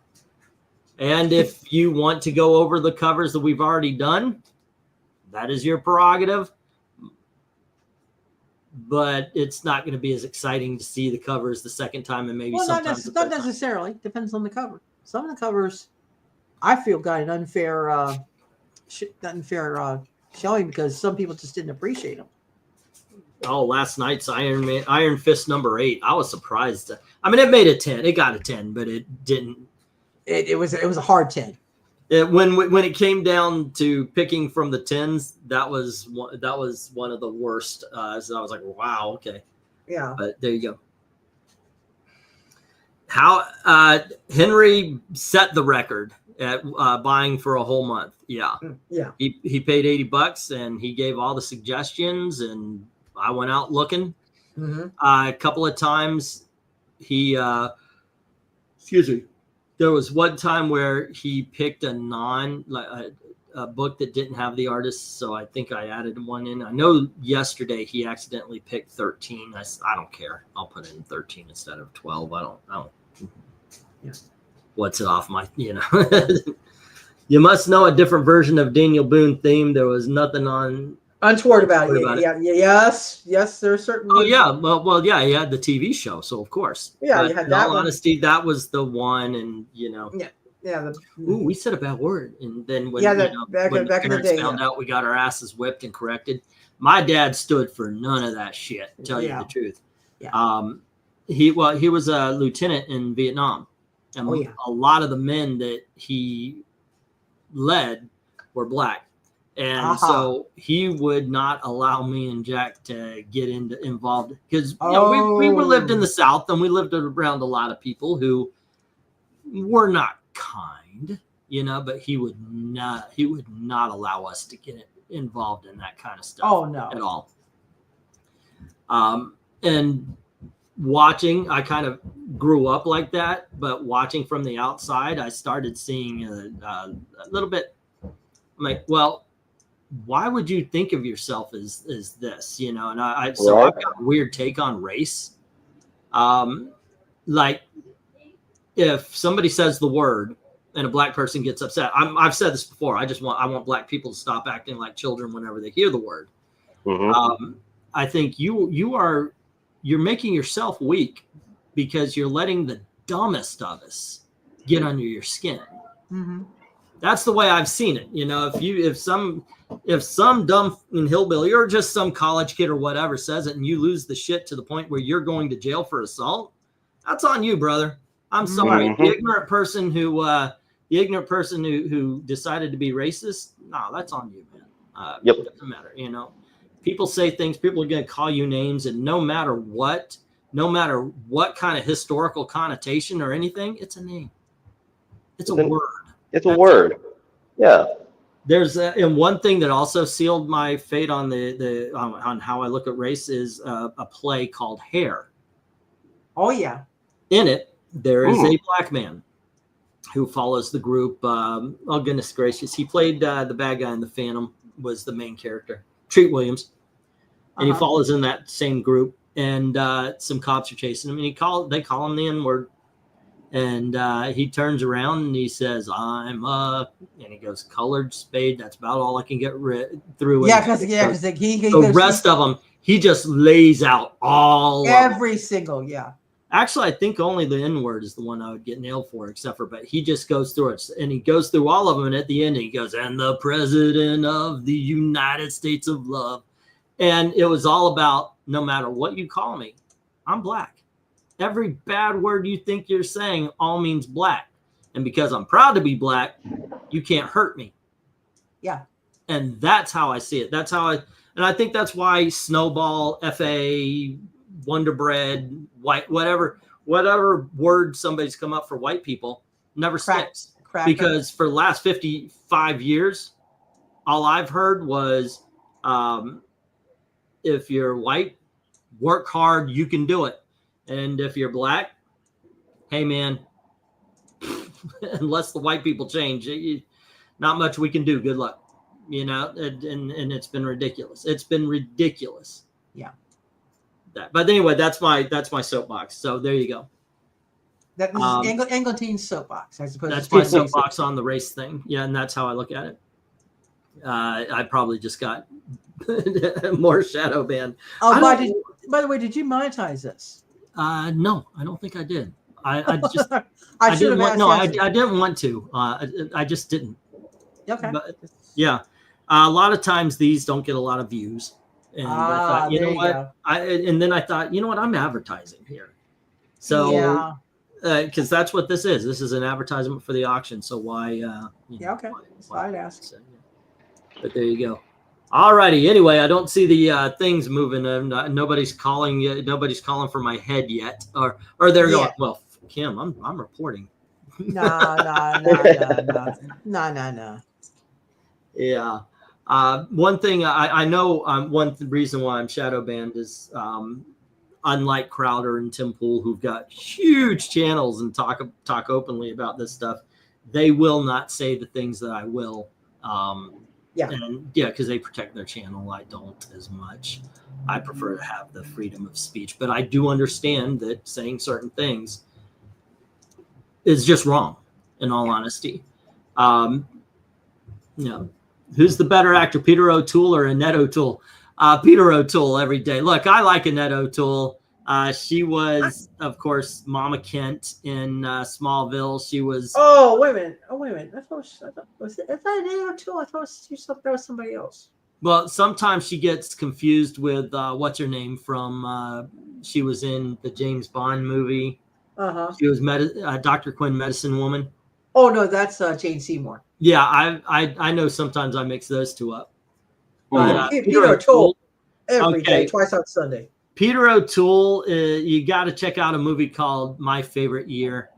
and if you want to go over the covers that we've already done, that is your prerogative. But it's not going to be as exciting to see the covers the second time, and maybe sometimes not necessarily. Depends on the cover. Some of the covers, I feel, got an unfair showing because some people just didn't appreciate them. Oh, last night's Iron Fist #8. I was surprised. I mean, it made a 10. It got a 10, but it didn't. It was a hard 10. When it came down to picking from the 10s, that was one of the worst. So I was like, wow, okay. Yeah. But there you go. How Henry set the record at buying for a whole month. Yeah. He paid $80 and he gave all the suggestions, and I went out looking. A couple of times he there was one time where he picked a book that didn't have the artist, so I think I added one in. I know yesterday he accidentally picked 13. I don't care. I'll put in 13 instead of 12. I don't. Yeah. What's it off my, you know? You must know a different version of Daniel Boone theme. There was nothing untoward about it. Yes, there are certain. Oh yeah, well, yeah. He had the TV show, so of course. Yeah, but you had in that all one. honesty, that was the one, and you know. Yeah. Ooh, we said a bad word, and then when back in the parents day, found out, we got our asses whipped and corrected. My dad stood for none of that shit. To tell you the truth. Yeah. He was a lieutenant in Vietnam, and a lot of the men that he led were black. And so he would not allow me and Jack to get involved because you know, we lived in the South, and we lived around a lot of people who were not kind, you know, but he would not allow us to get involved in that kind of stuff. Oh no. At all. And watching, I kind of grew up like that, but watching from the outside, I started seeing a little bit. I'm like, well, why would you think of yourself as this, you know? And I've got a weird take on race. Like if somebody says the word and a black person gets upset, I've said this before. I want black people to stop acting like children whenever they hear the word. I think you're making yourself weak because you're letting the dumbest of us get under your skin. That's the way I've seen it. You know, if some dumb hillbilly or just some college kid or whatever says it and you lose the shit to the point where you're going to jail for assault, that's on you, brother. I'm sorry. The ignorant person who decided to be racist, no, that's on you, man. It doesn't matter. You know, people say things, people are going to call you names, and no matter what kind of historical connotation or anything, it's a name. It's a word. It's a word. Yeah. There's and one thing that also sealed my fate on on how I look at race is a play called Hair. Oh yeah. In it, there is a black man who follows the group. Oh goodness gracious, he played the bad guy in the Phantom. Was the main character, Treat Williams, and he follows in that same group. And some cops are chasing him, and they call him the N-word. And he turns around and he says, "I'm up," and he goes, "Colored spade." That's about all I can get through. Yeah, because the rest of them, he just lays out all every single. Yeah. Actually, I think only the N-word is the one I would get nailed for, but he just goes through it, and he goes through all of them. And at the end, he goes, "And the President of the United States of Love," and it was all about no matter what you call me, I'm black. Every bad word you think you're saying all means black. and because I'm proud to be black, you can't hurt me. Yeah. And that's how I see it. That's how and I think that's why Snowball, FA, Wonder Bread, white, whatever word somebody's come up for white people never sticks. Because for the last 55 years, all I've heard was, if you're white, work hard, you can do it. And if you're black, hey man, unless the white people change, not much we can do. Good luck. You know, and it's been ridiculous. It's been ridiculous. Yeah. But anyway, that's my soapbox. So there you go. That was Engletine's soapbox, I suppose. That's my soapbox on the race thing. Yeah, and that's how I look at it. I probably just got more shadow banned. Oh, by the way, did you monetize this? No, I don't think I did. I just I should have asked. I didn't want to. I just didn't. Okay. But, yeah, a lot of times these don't get a lot of views, and I thought, you know what? And then I thought, you know what? I'm advertising here, so yeah. Because that's what this is. This is an advertisement for the auction. So why? Yeah. Okay. Why I'd ask. So, yeah. But there you go. All righty. Anyway, I don't see the things moving. Nobody's calling yet. Nobody's calling for my head yet. Or they're going. Well, Kim, I'm reporting. No. Yeah. One thing I know. One reason why I'm shadow banned is unlike Crowder and Tim Pool, who've got huge channels and talk openly about this stuff. They will not say the things that I will. Because they protect their channel. I don't as much. I prefer to have the freedom of speech, but I do understand that saying certain things is just wrong, in all honesty. Who's the better actor, Peter O'Toole or Annette O'Toole? Peter O'Toole every day. Look, I like Annette O'Toole. She was, of course, Mama Kent in Smallville. She was. Oh, wait a minute. I thought was that Annette O'Toole? I thought that was somebody else. Well, sometimes she gets confused with what's her name from. She was in the James Bond movie. She was Dr. Quinn, Medicine Woman. Oh no, that's Jane Seymour. Yeah, I know. Sometimes I mix those two up. But, Peter O'Toole every day, twice on Sunday. Peter O'Toole, you got to check out a movie called My Favorite Year.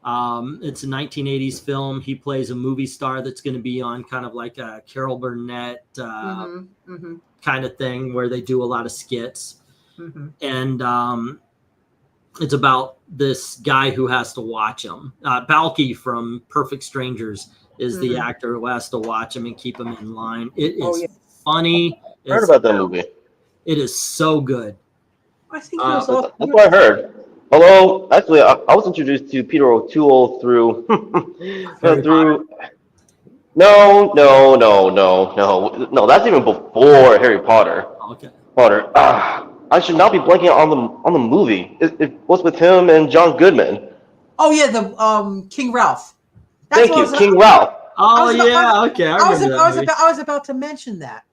It's a 1980s film. He plays a movie star that's going to be on kind of like a Carol Burnett kind of thing where they do a lot of skits. And it's about this guy who has to watch him. Balky from Perfect Strangers is the actor who has to watch him and keep him in line. It is funny. I heard about that movie. It is so good. I think it was that's what I heard. Although, actually, I was introduced to Peter O'Toole through No. That's even before Harry Potter. Okay. I should not be blanking on the movie. It was with him and John Goodman. Oh yeah, the King Ralph. Thank you, King Ralph. Oh yeah, okay. I was about to mention that.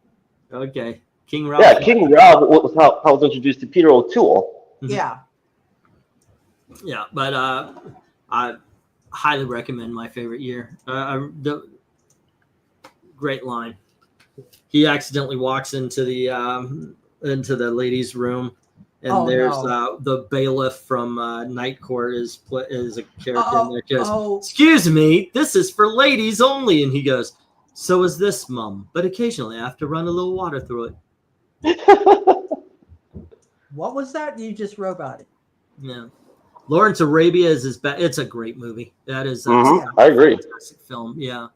Okay, King Ralph. Yeah, King Ralph was how I was introduced to Peter O'Toole. Yeah. Yeah, but I highly recommend My Favorite Year. The great line. He accidentally walks into the ladies' room, and there's the bailiff from Night Court is a character in there. Goes, excuse me, this is for ladies only, and he goes, so is this, Mum, but occasionally I have to run a little water through it. What was that? You just wrote about it. Yeah. Lawrence Arabia is his best. It's a great movie. That is I agree. Fantastic film. Yeah.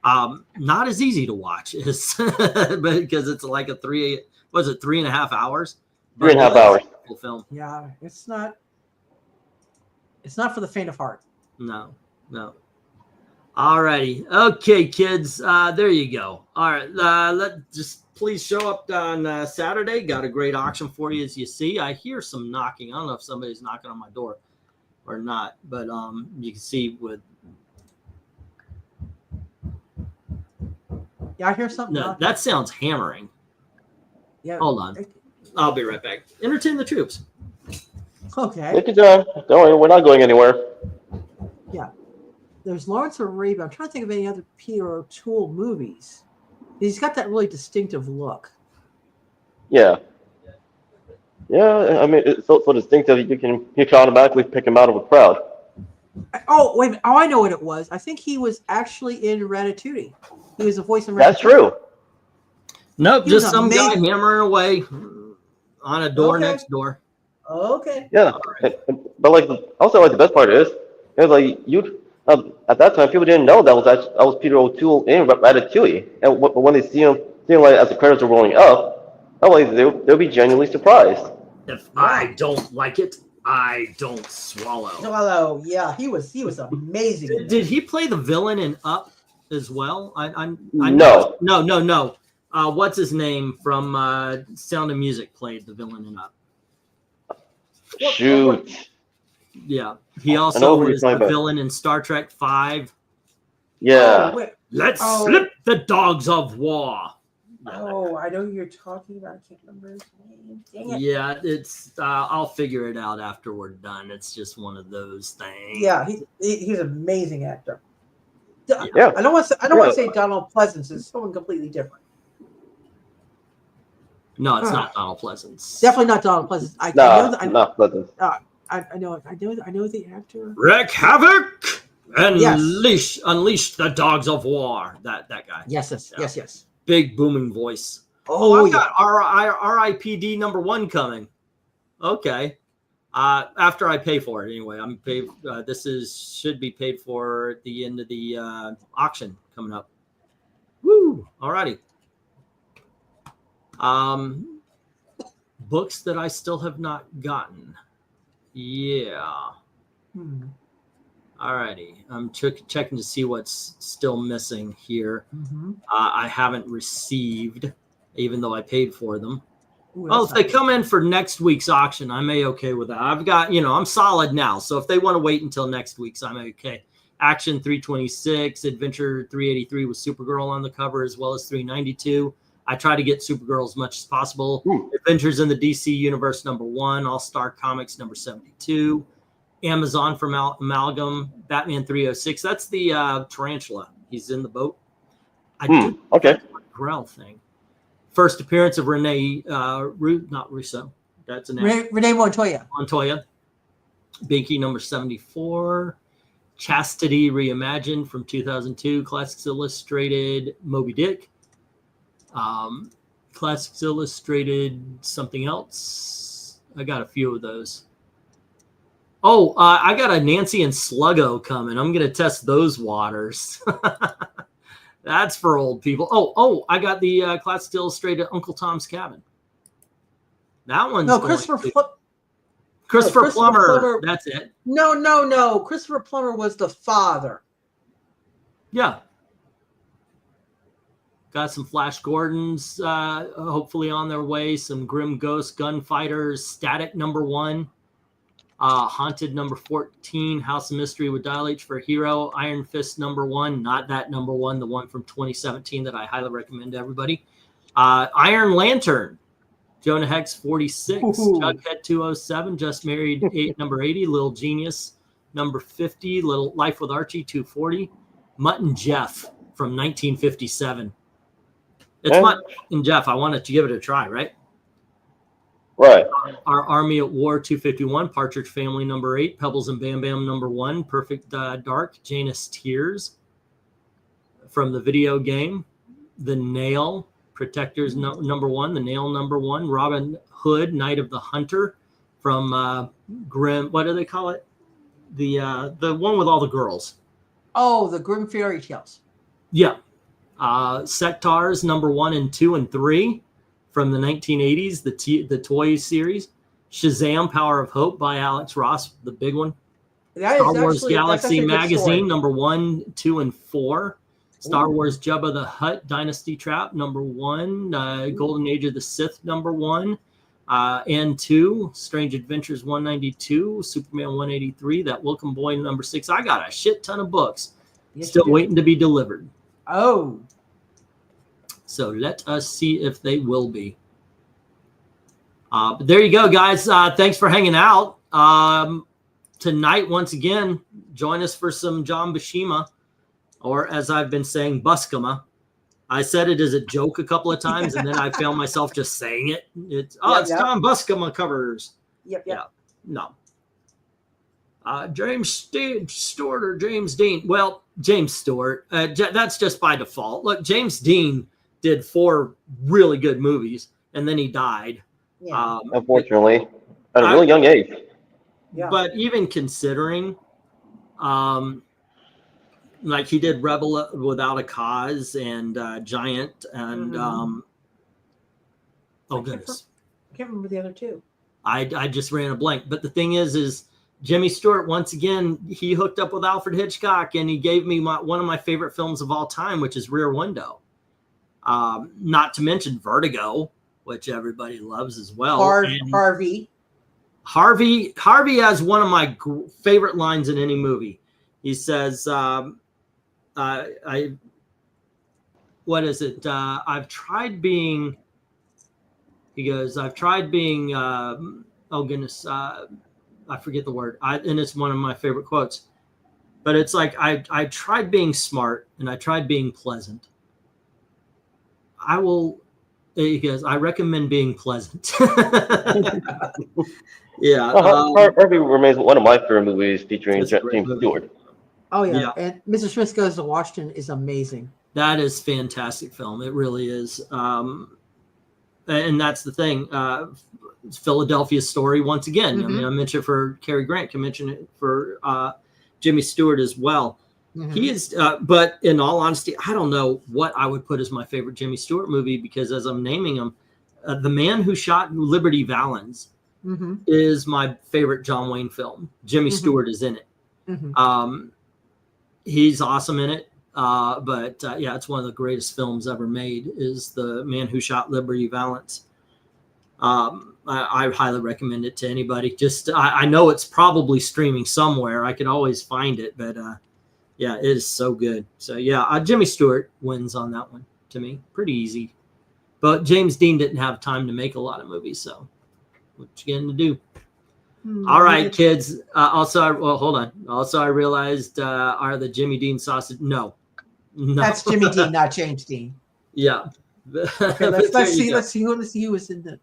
Not as easy to watch as but because it's like a 3.5 hours? 3.5 hours. Film. Yeah, it's not for the faint of heart. No. All righty. Okay, kids. There you go. All right. Please show up on Saturday. Got a great auction for you, as you see. I hear some knocking. I don't know if somebody's knocking on my door or not, but you can see with. Yeah, I hear something. No, that sounds hammering. Yeah. Hold on. I'll be right back. Entertain the troops. Okay. Take your time. Don't worry, we're not going anywhere. Yeah. there's Lawrence of Arabia. I'm trying to think of any other Peter O'Toole movies. He's got that really distinctive look. Yeah. Yeah, I mean, it's so distinctive, you can automatically pick him out of a crowd. Oh, wait a minute. Oh, I know what it was. I think he was actually in Ratatouille. He was a voice in Ratatouille. That's true. Nope, He just was some guy amazing. hammering away on a door Okay. next door. Okay. Yeah, but like, also like the best part is, it was like at that time people didn't know that was Peter O'Toole in Ratatouille, and when they see him like as the credits are rolling up, like they'll be genuinely surprised. If I don't like it, I don't swallow. Hello. Yeah, he was amazing. Did he play the villain in Up as well? No. No. What's his name from Sound of Music played the villain in Up? Shoot. Yeah, he also who you're was the talking about. villain in Star Trek V. Yeah. Oh, wait. Let's Oh. slip the dogs of war. Oh, I know who you're talking about. I can't remember his name. Dang it. Yeah, it's. I'll figure it out after we're done. It's just one of those things. Yeah, he's an amazing actor. Yeah. I don't want to say Donald Pleasance is someone completely different. No, it's not Donald Pleasance. Definitely not Donald Pleasance. I Not Pleasant. know the actor. Wreak havoc and Yes. unleash the dogs of war. That guy. Yes. Big booming voice. Oh, I've got RIPD #1 coming. Okay. After I pay for it anyway. I'm paid. This should be paid for at the end of the auction coming up. Woo! Alrighty. Books that I still have not gotten. Yeah. Alrighty. I'm checking to see what's still missing here. I haven't received, even though I paid for them. Well, if they come in for next week's auction, I'm okay with that. I've got, I'm solid now. So if they want to wait until next week's, I'm okay. Action 326, Adventure 383 with Supergirl on the cover, as well as 392. I try to get Supergirl as much as possible. Adventures in the DC Universe #1, All-Star Comics #72, Amazon from Amalgam, Batman 306. That's the tarantula. He's in the boat. Okay. Grell thing. First appearance of Renee, not Russo. That's an Renee Montoya. Montoya. Binky #74. Chastity Reimagined from 2002. Classics Illustrated Moby Dick. Classics Illustrated something else. I got a few of those. Oh, I got a Nancy and Sluggo coming. I'm going to test those waters. That's for old people. Oh, I got the Classics Illustrated Uncle Tom's Cabin. That one's Christopher Plummer. That's it. No. Christopher Plummer was the father. Yeah. Got some Flash Gordons, hopefully on their way. Some Grim Ghost Gunfighters, Static #1, Haunted #14, House of Mystery with Dial H for Hero, Iron Fist #1, not that #1, the one from 2017 that I highly recommend to everybody. Iron Lantern, Jonah Hex 46, Jughead 207, Just Married #80, Little Genius #50, Little Life with Archie 240, Mutt and Jeff from 1957. It's Mutt and Jeff. I wanted to give it a try, right? Right. Our Army at War 251, Partridge Family #8, Pebbles and Bam Bam #1, Perfect Dark, Janus Tears from the video game, The Nail, Protectors #1, The Nail #1, Robin Hood, Night of the Hunter from Grimm. What do they call it? The one with all the girls. Oh, the Grimm Fairy Tales. Yeah. Sectars #1 and 2 and 3 from the 1980s, the toy series. Shazam! Power of Hope by Alex Ross, the big one. Star Wars Galaxy Magazine #1, 2 and 4. Star Wars Jabba the Hutt Dynasty Trap #1. Golden Age of the Sith #1 and 2. Strange Adventures 192. Superman 183. That Welcome Boy #6. I got a shit ton of books still waiting to be delivered. Oh. So let us see if they will be. But there you go, guys. Thanks for hanging out. tonight, once again, join us for some John Buscema, or as I've been saying, Buscema. I said it as a joke a couple of times, and then I found myself just saying it. It's John Buscema covers. Yep. Yeah, no. James Stewart or James Dean. Well, James Stewart. That's just by default. Look, James Dean did 4 really good movies, and then he died. Yeah. Unfortunately, at a really young age. Yeah. But even considering, like he did Rebel Without a Cause and Giant and oh goodness, I can't remember the other 2. I just ran a blank. But the thing is Jimmy Stewart, once again, he hooked up with Alfred Hitchcock, and he gave me one of my favorite films of all time, which is Rear Window. Not to mention Vertigo, which everybody loves as well. Harvey has one of my favorite lines in any movie. He says, what is it? I've tried being, he goes, I've tried being, oh goodness, I forget the word. And it's one of my favorite quotes. But it's like, I tried being smart and I tried being pleasant. He goes, I recommend being pleasant. Yeah. Harvey remains one of my favorite movies featuring James Stewart. Oh, yeah. And Mr. Smith Goes to Washington is amazing. That is fantastic film. It really is. And that's the thing. Philadelphia Story, once again. I mean, I mentioned it for Cary Grant, can mention it for Jimmy Stewart as well. He is, but in all honesty, I don't know what I would put as my favorite Jimmy Stewart movie, because as I'm naming them, The Man Who Shot Liberty Valance is my favorite John Wayne film. Jimmy Stewart is in it. He's awesome in it. But yeah, it's one of the greatest films ever made, is The Man Who Shot Liberty Valance. I highly recommend it to anybody. Just, I know it's probably streaming somewhere. I could always find it, but yeah, it is so good. So yeah, Jimmy Stewart wins on that one to me. Pretty easy. But James Dean didn't have time to make a lot of movies, so what you getting to do? All right, kids. Hold on. Also, I realized, are the Jimmy Dean sausage? No. That's Jimmy Dean, not James Dean. Yeah. Okay, let's see who was in the.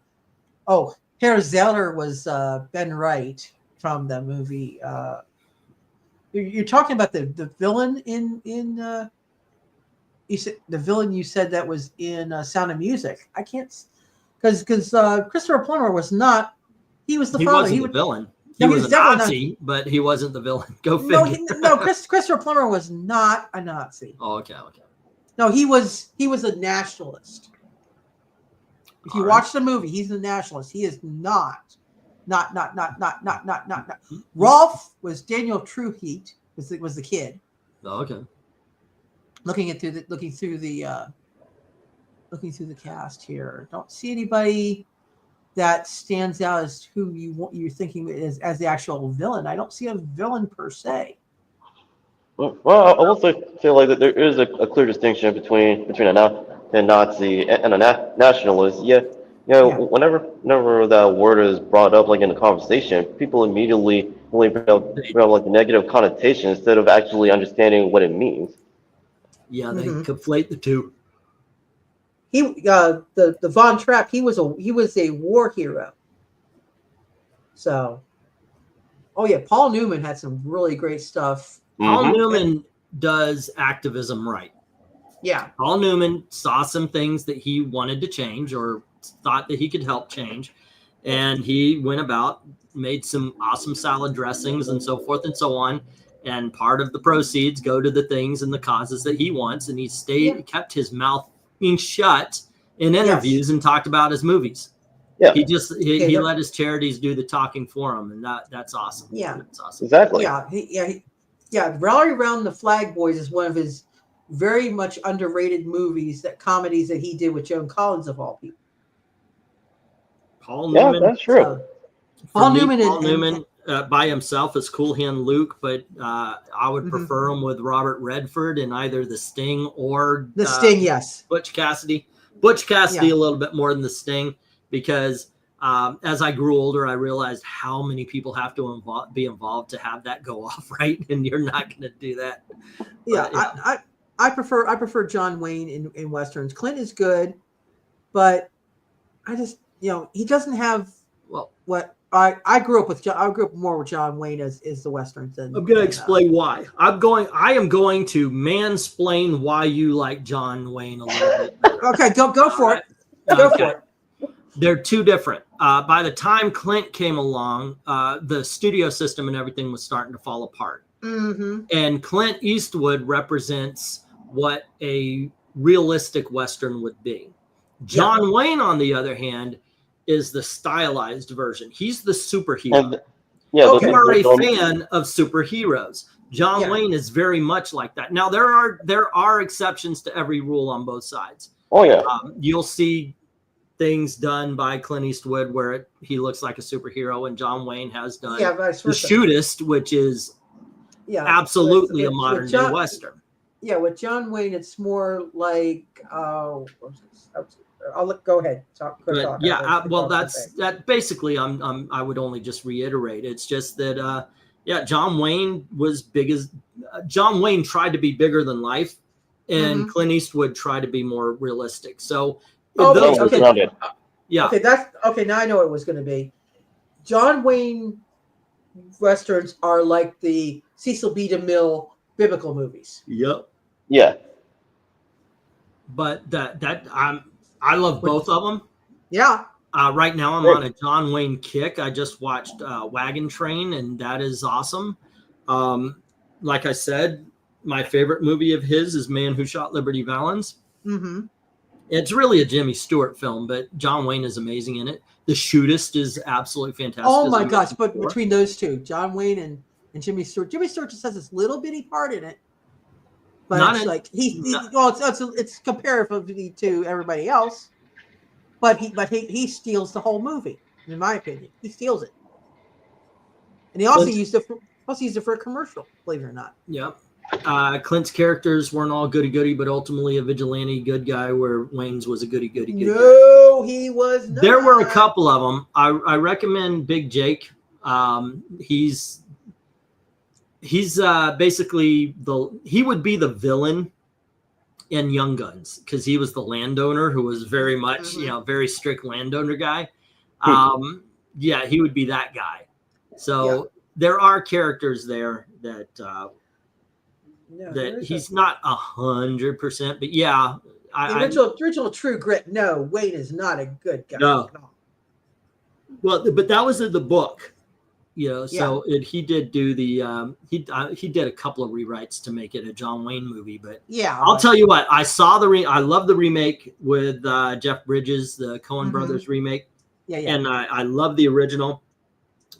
Oh, Herr Zeller was Ben Wright from the movie. You're talking about the villain in you said the villain you said that was in Sound of Music. I can't, because Christopher Plummer was not. He was the father. He wasn't the villain. He was a Nazi, but he wasn't the villain. Go figure. No, Christopher Plummer was not a Nazi. Oh, okay. No, he was a nationalist. If you watch the movie, he's a nationalist. He is not. Rolf was Daniel Truheat, was the kid. Oh, okay. Looking through the cast here, don't see anybody that stands out as who you're thinking as the actual villain. I don't see a villain per se. Well, I will say like that there is a clear distinction between a Nazi and a nationalist. Yeah. Whenever that word is brought up, like in a conversation, people immediately bring up like the negative connotation instead of actually understanding what it means. Yeah, they conflate the two. He, the Von Trapp, he was a war hero. So, oh yeah, Paul Newman had some really great stuff. Paul Newman does activism right. Yeah, Paul Newman saw some things that he wanted to change or thought that he could help change, and he went about, made some awesome salad dressings and so forth and so on, and part of the proceeds go to the things and the causes that he wants, and he kept his mouth shut in interviews and talked about his movies. Yeah, he let his charities do the talking for him, and that's awesome. Yeah, that's awesome. Exactly. Yeah, Rally Around the Flag Boys is one of his very much underrated comedies that he did with Joan Collins of all people. Paul Newman. Yeah, that's true. Paul Newman by himself is Cool Hand Luke, but I would prefer him with Robert Redford in either The Sting or The Sting. Yes, Butch Cassidy. Butch Cassidy a little bit more than The Sting, because As I grew older, I realized how many people have to be involved to have that go off, right? And you're not going to do that. Yeah, But, I prefer John Wayne in westerns. Clint is good, but I just he doesn't have what I grew up with. I grew up more with John Wayne as the westerns. Than, I'm going to explain why. I am going to mansplain why you like John Wayne a little bit better. Okay, go for it. Go for it. They're two different. By the time Clint came along, the studio system and everything was starting to fall apart. Mm-hmm. And Clint Eastwood represents what a realistic Western would be. John Wayne, on the other hand, is the stylized version. He's the superhero. You are a fan of superheroes. John Wayne is very much like that. Now, there are exceptions to every rule on both sides. Oh, yeah. You'll see things done by Clint Eastwood where he looks like a superhero, and John Wayne has done The Shootist, which is absolutely a modern day Western. Yeah, with John Wayne, it's more like go ahead. Talk. Well, that basically I would only just reiterate. It's just that John Wayne was John Wayne tried to be bigger than life, and Clint Eastwood tried to be more realistic. So Okay, that's okay. Now I know what it was going to be. John Wayne westerns are like the Cecil B. DeMille biblical movies. Yep. Yeah. But I love both of them. Yeah. Right now I'm on a John Wayne kick. I just watched Wagon Train, and that is awesome. Like I said, my favorite movie of his is Man Who Shot Liberty Valance. Mm-hmm. It's really a Jimmy Stewart film, but John Wayne is amazing in it. The Shootist is absolutely fantastic. Oh my gosh! But between those two, John Wayne and Jimmy Stewart just has this little bitty part in it. But it's comparatively to everybody else. But he steals the whole movie, in my opinion. He steals it, and he also used it for a commercial. Believe it or not. Yep. Clint's characters weren't all goody-goody, but ultimately a vigilante good guy, where Wayne's was a goody-goody good guy. No, he was not. There were a couple of them. I recommend Big Jake. He's basically he would be the villain in Young Guns, because he was the landowner who was very much, very strict landowner guy. He would be that guy. So there are characters there that he's not 100%, but the original True Grit. No, Wayne is not a good guy. No. Well, but that was in the book, So he did do the he did a couple of rewrites to make it a John Wayne movie. But I'll tell you what, I saw I love the remake with Jeff Bridges, the Coen Brothers remake. And I love the original.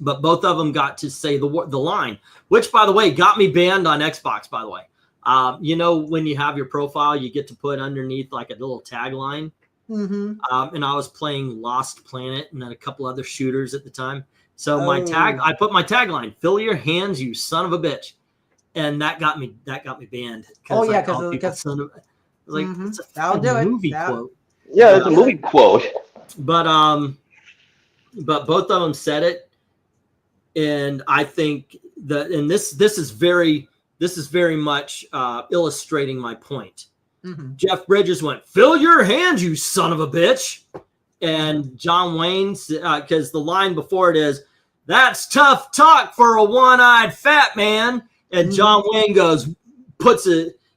But both of them got to say the line, which, by the way, got me banned on Xbox, by the way. When you have your profile, you get to put underneath like a little tagline. And I was playing Lost Planet and then a couple other shooters at the time. So I put my tagline, "Fill your hands, you son of a bitch." And that got me banned. Oh, yeah, because son of, like, it's a movie quote. Yeah, it's a movie quote. But both of them said it. And I think this is very much illustrating my point. Jeff Bridges went, "Fill your hands, you son of a bitch," and John Wayne's because the line before it is, "That's tough talk for a one-eyed fat man," and John Wayne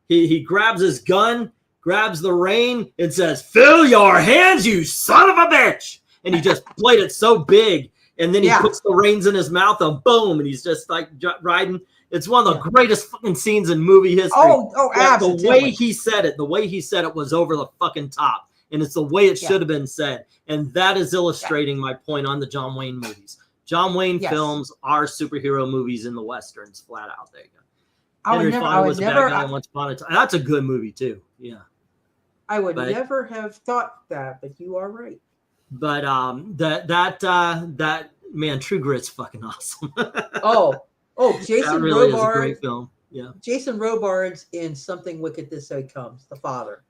he grabs his gun, grabs the rein, and says, "Fill your hands, you son of a bitch," and he just played it so big. And then he puts the reins in his mouth and boom, and he's just like riding. It's one of the greatest fucking scenes in movie history. Oh, absolutely. The way he said it was over the fucking top. And it's the way it should have been said. And that is illustrating my point on the John Wayne movies. John Wayne films are superhero movies in the Westerns, flat out. There you go. Henry Fonda was a bad guy once upon a time. That's a good movie too. Yeah. I would never have thought that, but you are right. But that man, True Grit's fucking awesome. Jason really is a great film. Yeah. Jason Robards in Something Wicked This Way Comes, the father.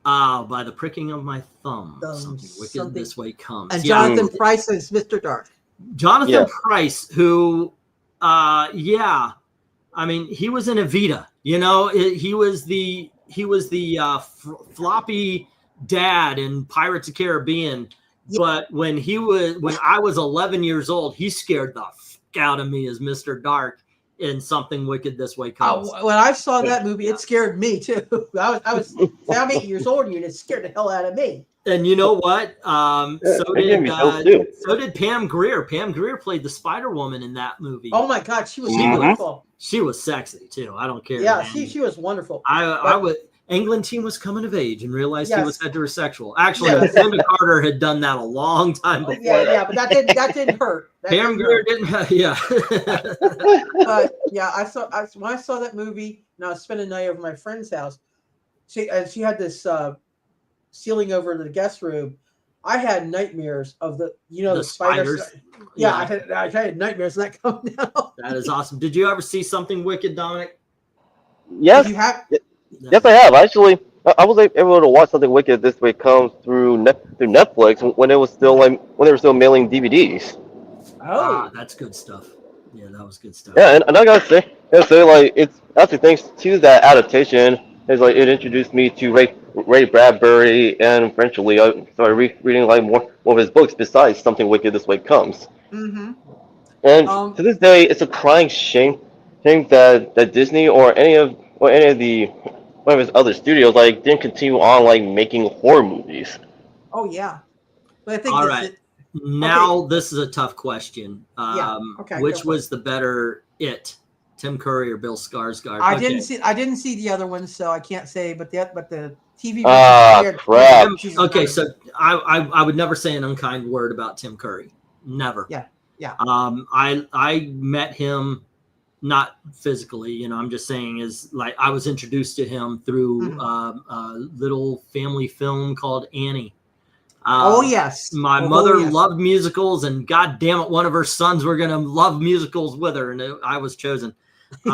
By the pricking of my thumb, something wicked something- this way comes. And Yeah. Jonathan Price is Mr. Dark. Jonathan Yeah. Price, who, yeah, I mean, he was in Evita. You know, he was the floppy dad in Pirates of the Caribbean. Yeah. But when I was 11 years old, he scared the fuck out of me as Mr. Dark in Something Wicked This Way Comes. When I saw that movie, it scared me too. I'm 8 years old, and it scared the hell out of me. And you know what? it gave me chills too. So did Pam Grier. Pam Grier played the Spider-Woman in that movie. Oh my God, she was Mhm. wonderful. She was sexy too. I don't care. Yeah, man. she was wonderful. I would. Englentine was coming of age and realized he Yes. was heterosexual. Actually, Yes. Linda Carter had done that a long time before. Yeah, but that didn't hurt. That Pam didn't Grier hurt. didn't have. Yeah. Yeah, when I saw that movie, and I was spending the night over at my friend's house. She had this ceiling over the guest room. I had nightmares of the spiders. Yeah, I had nightmares of that coming down. That is awesome. Did you ever see Something Wicked, Dominic? Yes, You have yes, I have. Actually, I was able to watch Something Wicked This Way Comes through Netflix when it was still when they were still mailing DVDs. That's good stuff. Yeah, that was good stuff. Yeah, and I gotta say, like it's actually thanks to that adaptation, it's like it introduced me to Ray Bradbury, and eventually I started reading like more of his books besides Something Wicked This Way Comes. Mm-hmm. And to this day, it's a crying shame that Disney or any of one of his other studios like didn't continue on like making horror movies. Oh yeah, but I think All right. Now this is a tough question. Okay, Which go for was the better Tim Curry or Bill Skarsgård? I Okay. didn't see the other one, so I can't say. But the TV. Crap. Okay, so I would never say an unkind word about Tim Curry. Never. Yeah. I met him not physically, you know. I'm just saying is like I was introduced to him through a little family film called Annie. Oh yes. My mother loved musicals, and God damn it, one of her sons were gonna love musicals with her, and I was chosen. He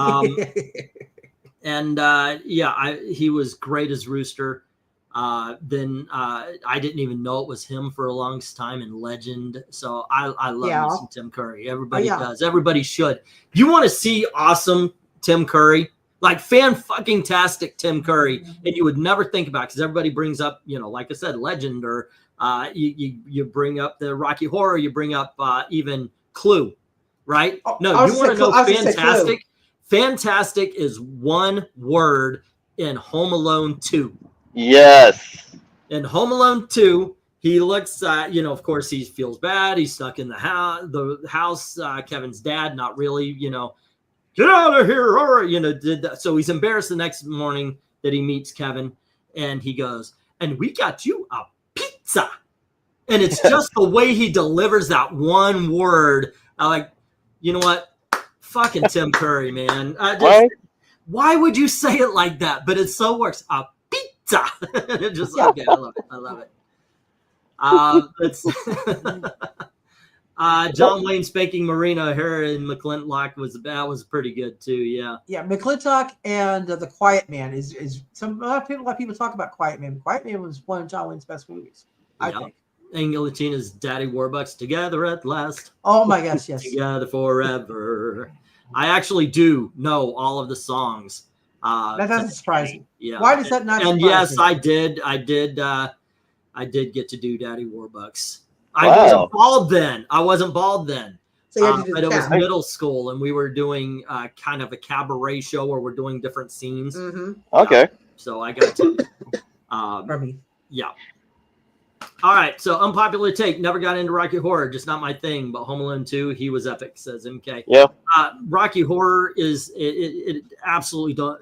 was great as Rooster. Then I didn't even know it was him for a long time in Legend. So I love me some Tim Curry. Everybody does. Everybody should. You want to see awesome Tim Curry, like fan-fucking-tastic Tim Curry, and you would never think about it because everybody brings up, you know, like I said, Legend, or you bring up the Rocky Horror, you bring up even Clue, right? No, you want to know fantastic? Fantastic is one word in Home Alone 2. Yes. In Home Alone 2, he looks, of course, he feels bad. He's stuck in the house. Kevin's dad, not really, get out of here, or, did that. So he's embarrassed the next morning that he meets Kevin, and he goes, and we got you a pizza. And it's just the way he delivers that one word. I like, you know what? Fucking Tim Curry, man. Why would you say it like that? But it so works. A pizza. Okay, I love it. I love it. John Wayne spanking Marina O'Hara and McClintock was pretty good too. Yeah. Yeah, McClintock and The Quiet Man is a lot of people talk about Quiet Man. Quiet Man was one of John Wayne's best movies, I think. Angelina's Daddy Warbucks, together at last. Oh my gosh, yes. Together forever. I actually do know all of the songs. That doesn't surprise me. Yeah. Why does that not surprise me? And yes, me? I did get to do Daddy Warbucks. Wow. I wasn't bald then. So you had to do but the it was cat. middle school, and we were doing kind of a cabaret show where we're doing different scenes. Mm-hmm. Okay. So I got to. Yeah. All right, so unpopular take. Never got into Rocky Horror, just not my thing. But Home Alone 2, he was epic, says MK. Yeah. Rocky Horror is it absolutely don't.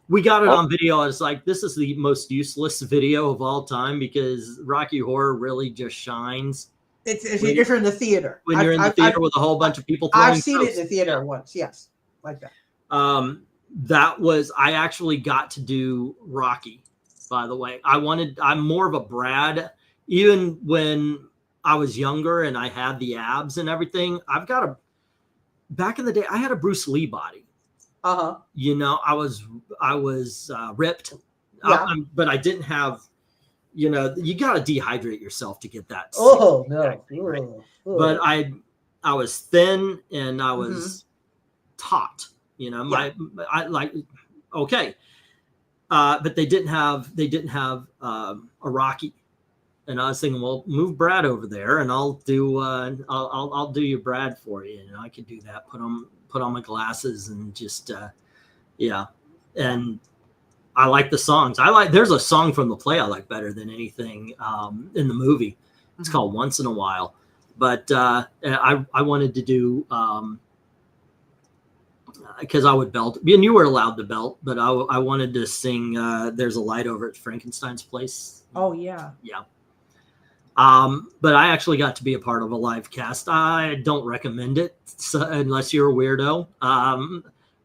We got it on video. It's like this is the most useless video of all time because Rocky Horror really just shines. It's if you're in the theater. When you're in the theater with a whole bunch of people. I've seen it in the theater once. Yes, like that. I actually got to do Rocky. By the way, I'm more of a Brad. Even when I was younger and I had the abs and everything, back in the day, I had a Bruce Lee body. Uh-huh. I was ripped Yeah. But I didn't have, you know, you got to dehydrate yourself to get that. Oh no. Right. Ugh. But I was thin and I was taut, you know, I like, okay. But they didn't have a Rocky. And I was thinking, well, move Brad over there and I'll do your Brad for you. And I could do that. Put on my glasses and just, yeah. And I like the songs. There's a song from the play I like better than anything in the movie. It's called Once in a While. But I wanted to do, because I would belt, and you were allowed to belt, but I wanted to sing There's a Light Over at Frankenstein's Place. Oh yeah. Yeah. But I actually got to be a part of a live cast. I don't recommend it unless you're a weirdo.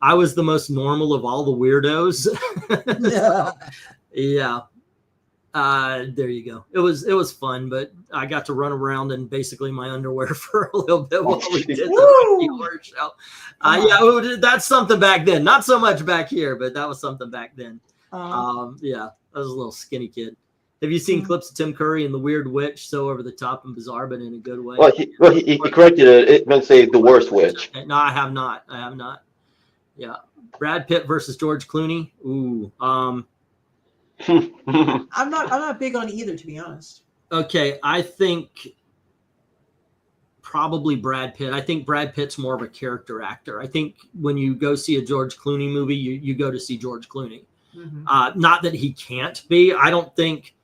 I was the most normal of all the weirdos. Yeah. There you go. It was fun, but I got to run around in basically my underwear for a little bit while we did the Rocky Horror Show. Yeah, that's something back then. Not so much back here, but that was something back then. Yeah, I was a little skinny kid. Have you seen clips of Tim Curry and the Weird Witch? So over the top and bizarre, but in a good way. Well, he corrected it. It meant to say the worst witch. No, I have not. Yeah, Brad Pitt versus George Clooney. Ooh. I'm not big on either, to be honest. Okay, I think probably Brad Pitt. I think Brad Pitt's more of a character actor. I think when you go see a George Clooney movie, you go to see George Clooney. Not that he can't be. I don't think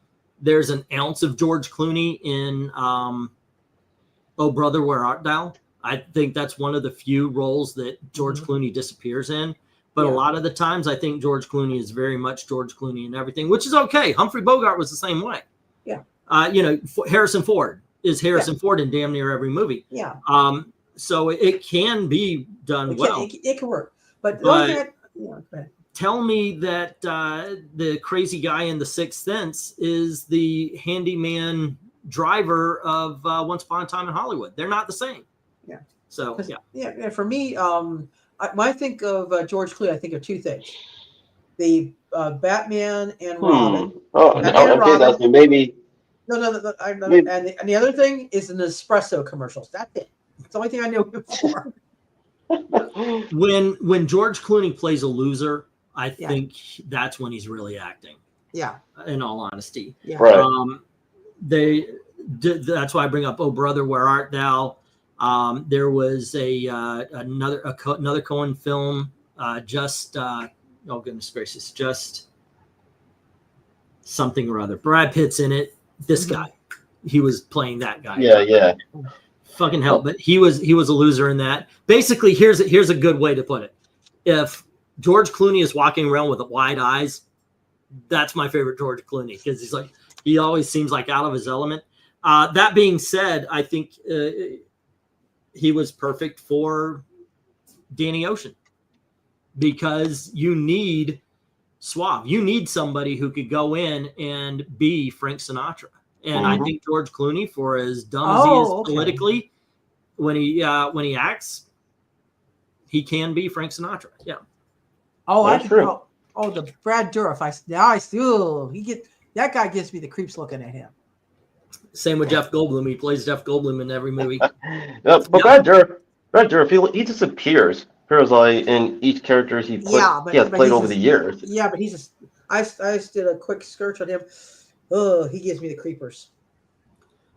there's an ounce of George Clooney in Oh Brother, Where Art Thou? I think that's one of the few roles that George Clooney disappears in. But a lot of the times, I think George Clooney is very much George Clooney and everything, which is okay. Humphrey Bogart was the same way. Yeah. You know, Harrison Ford is Harrison Ford in damn near every movie. Yeah. So it can be done well. It can work. But tell me that the crazy guy in The Sixth Sense is the handyman driver of Once Upon a Time in Hollywood. They're not the same. Yeah. So, yeah. Yeah. For me, when I think of George Clooney, I think of two things: the Batman and Robin. Oh, okay, that's maybe. No. And the other thing is the Nespresso commercials. That's it. It's the only thing I know him for. When George Clooney plays a loser, I think that's when he's really acting. Yeah. In all honesty. Yeah. Right. That's why I bring up Oh Brother, Where Art Thou? There was another Coen film, oh goodness gracious, just something or other. Brad Pitt's in it. This guy, he was playing that guy. Yeah. Fucking hell, but he was a loser in that. Basically, here's a good way to put it. If George Clooney is walking around with wide eyes, that's my favorite George Clooney, because he always seems like out of his element. That being said, I think he was perfect for Danny Ocean, because you need suave. You need somebody who could go in and be Frank Sinatra. And I think George Clooney, for as dumb as he is politically, when he acts, he can be Frank Sinatra. Yeah. Oh, I can. Oh, the Brad Dourif. That guy gives me the creeps looking at him. Same with Jeff Goldblum. He plays Jeff Goldblum in every movie. But Brad Dourif, he disappears. Like in each character he has played over the years. Yeah, but I just did a quick search on him. Oh, he gives me the creepers.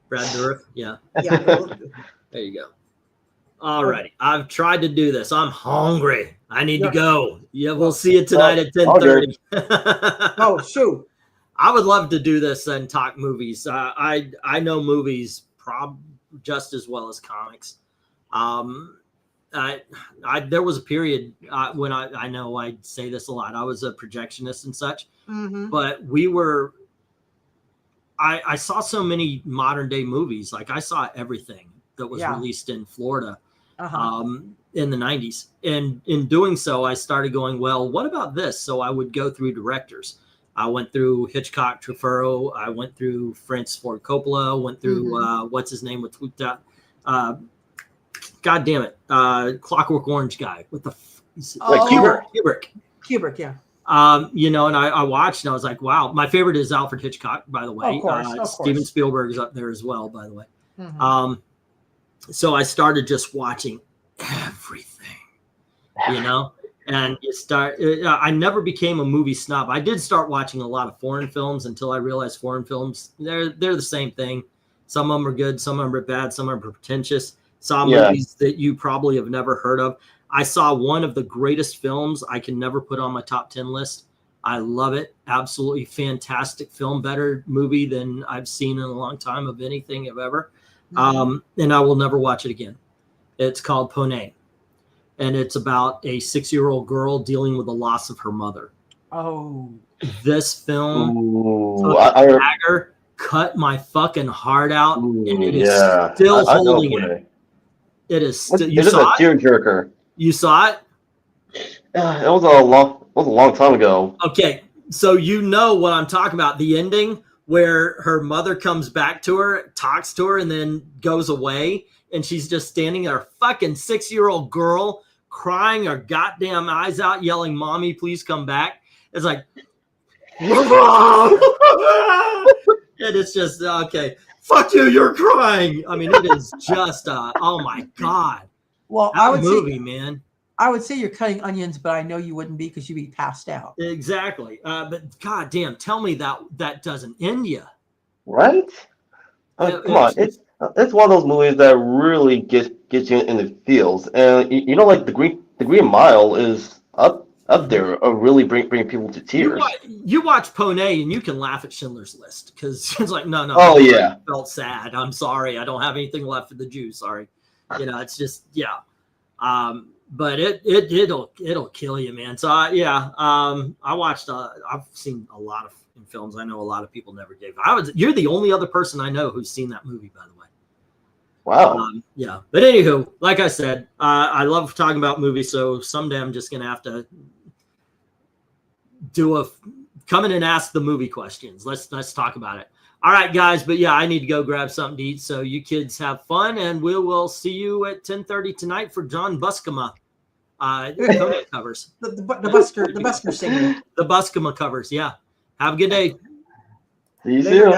Brad Dourif, yeah. Yeah. There you go. All righty. I've tried to do this. I'm hungry. I need to go. Yeah, we'll see you tonight at 10:30. Oh, shoot. I would love to do this and talk movies. I know movies just as well as comics. There was a period when I know I say this a lot. I was a projectionist and such, but I saw so many modern day movies. Like I saw everything that was released in Florida in the 90s. And in doing so, I started going, well, what about this? So I would go through directors. I went through Hitchcock, Truffaut. I went through Francis Ford Coppola. Went through what's his name with God damn it, Clockwork Orange guy. What the? Kubrick. Kubrick, yeah. You know, and I watched and I was like, wow. My favorite is Alfred Hitchcock, by the way. Of course. Steven Spielberg is up there as well, by the way. Mhm. So I started just watching everything, you know, and you start. I never became a movie snob. I did start watching a lot of foreign films until I realized foreign films they're the same thing. Some of them are good, some of them are bad, some of them are pretentious. Some movies that you probably have never heard of. I saw one of the greatest films I can never put on my top 10 list. I love it. Absolutely fantastic film. Better movie than I've seen in a long time of anything I've ever. And I will never watch it again. It's called Pone. And it's about a 6-year-old girl dealing with the loss of her mother. Oh. This film cut my fucking heart out. And it is still holding it. It is still, you saw it? Tearjerker. You saw it? It was a long time ago. Okay, so you know what I'm talking about. The ending where her mother comes back to her, talks to her, and then goes away, and she's just standing there, fucking 6-year-old girl, crying her goddamn eyes out, yelling, "Mommy, please come back." It's like, and it's just, okay, fuck you, you're crying. I mean, it is just, oh my God. Well, That movie, man. I would say you're cutting onions, but I know you wouldn't be because you'd be passed out. Exactly. But goddamn, tell me that doesn't end you. Right? Come on. It's one of those movies that really gets you in the feels. And you know, like the Green Mile is up there, really bring people to tears. You watch Pone and you can laugh at Schindler's List because it's like, no. Oh yeah. I felt sad. I'm sorry. I don't have anything left for the Jews. Sorry. You know, it's just, yeah. But it'll kill you, man. So I watched. I've seen a lot of films. I know a lot of people never gave. You're the only other person I know who's seen that movie, by the way. Wow. Yeah. But anywho, like I said, I love talking about movies. So someday I'm just gonna have to come in and ask the movie questions. Let's talk about it. All right, guys. But yeah, I need to go grab something to eat. So you kids have fun, and we will see you at 10:30 tonight for John Buscema. Covers. The Busker singer. The Buscema covers. Yeah. Have a good day. See you soon.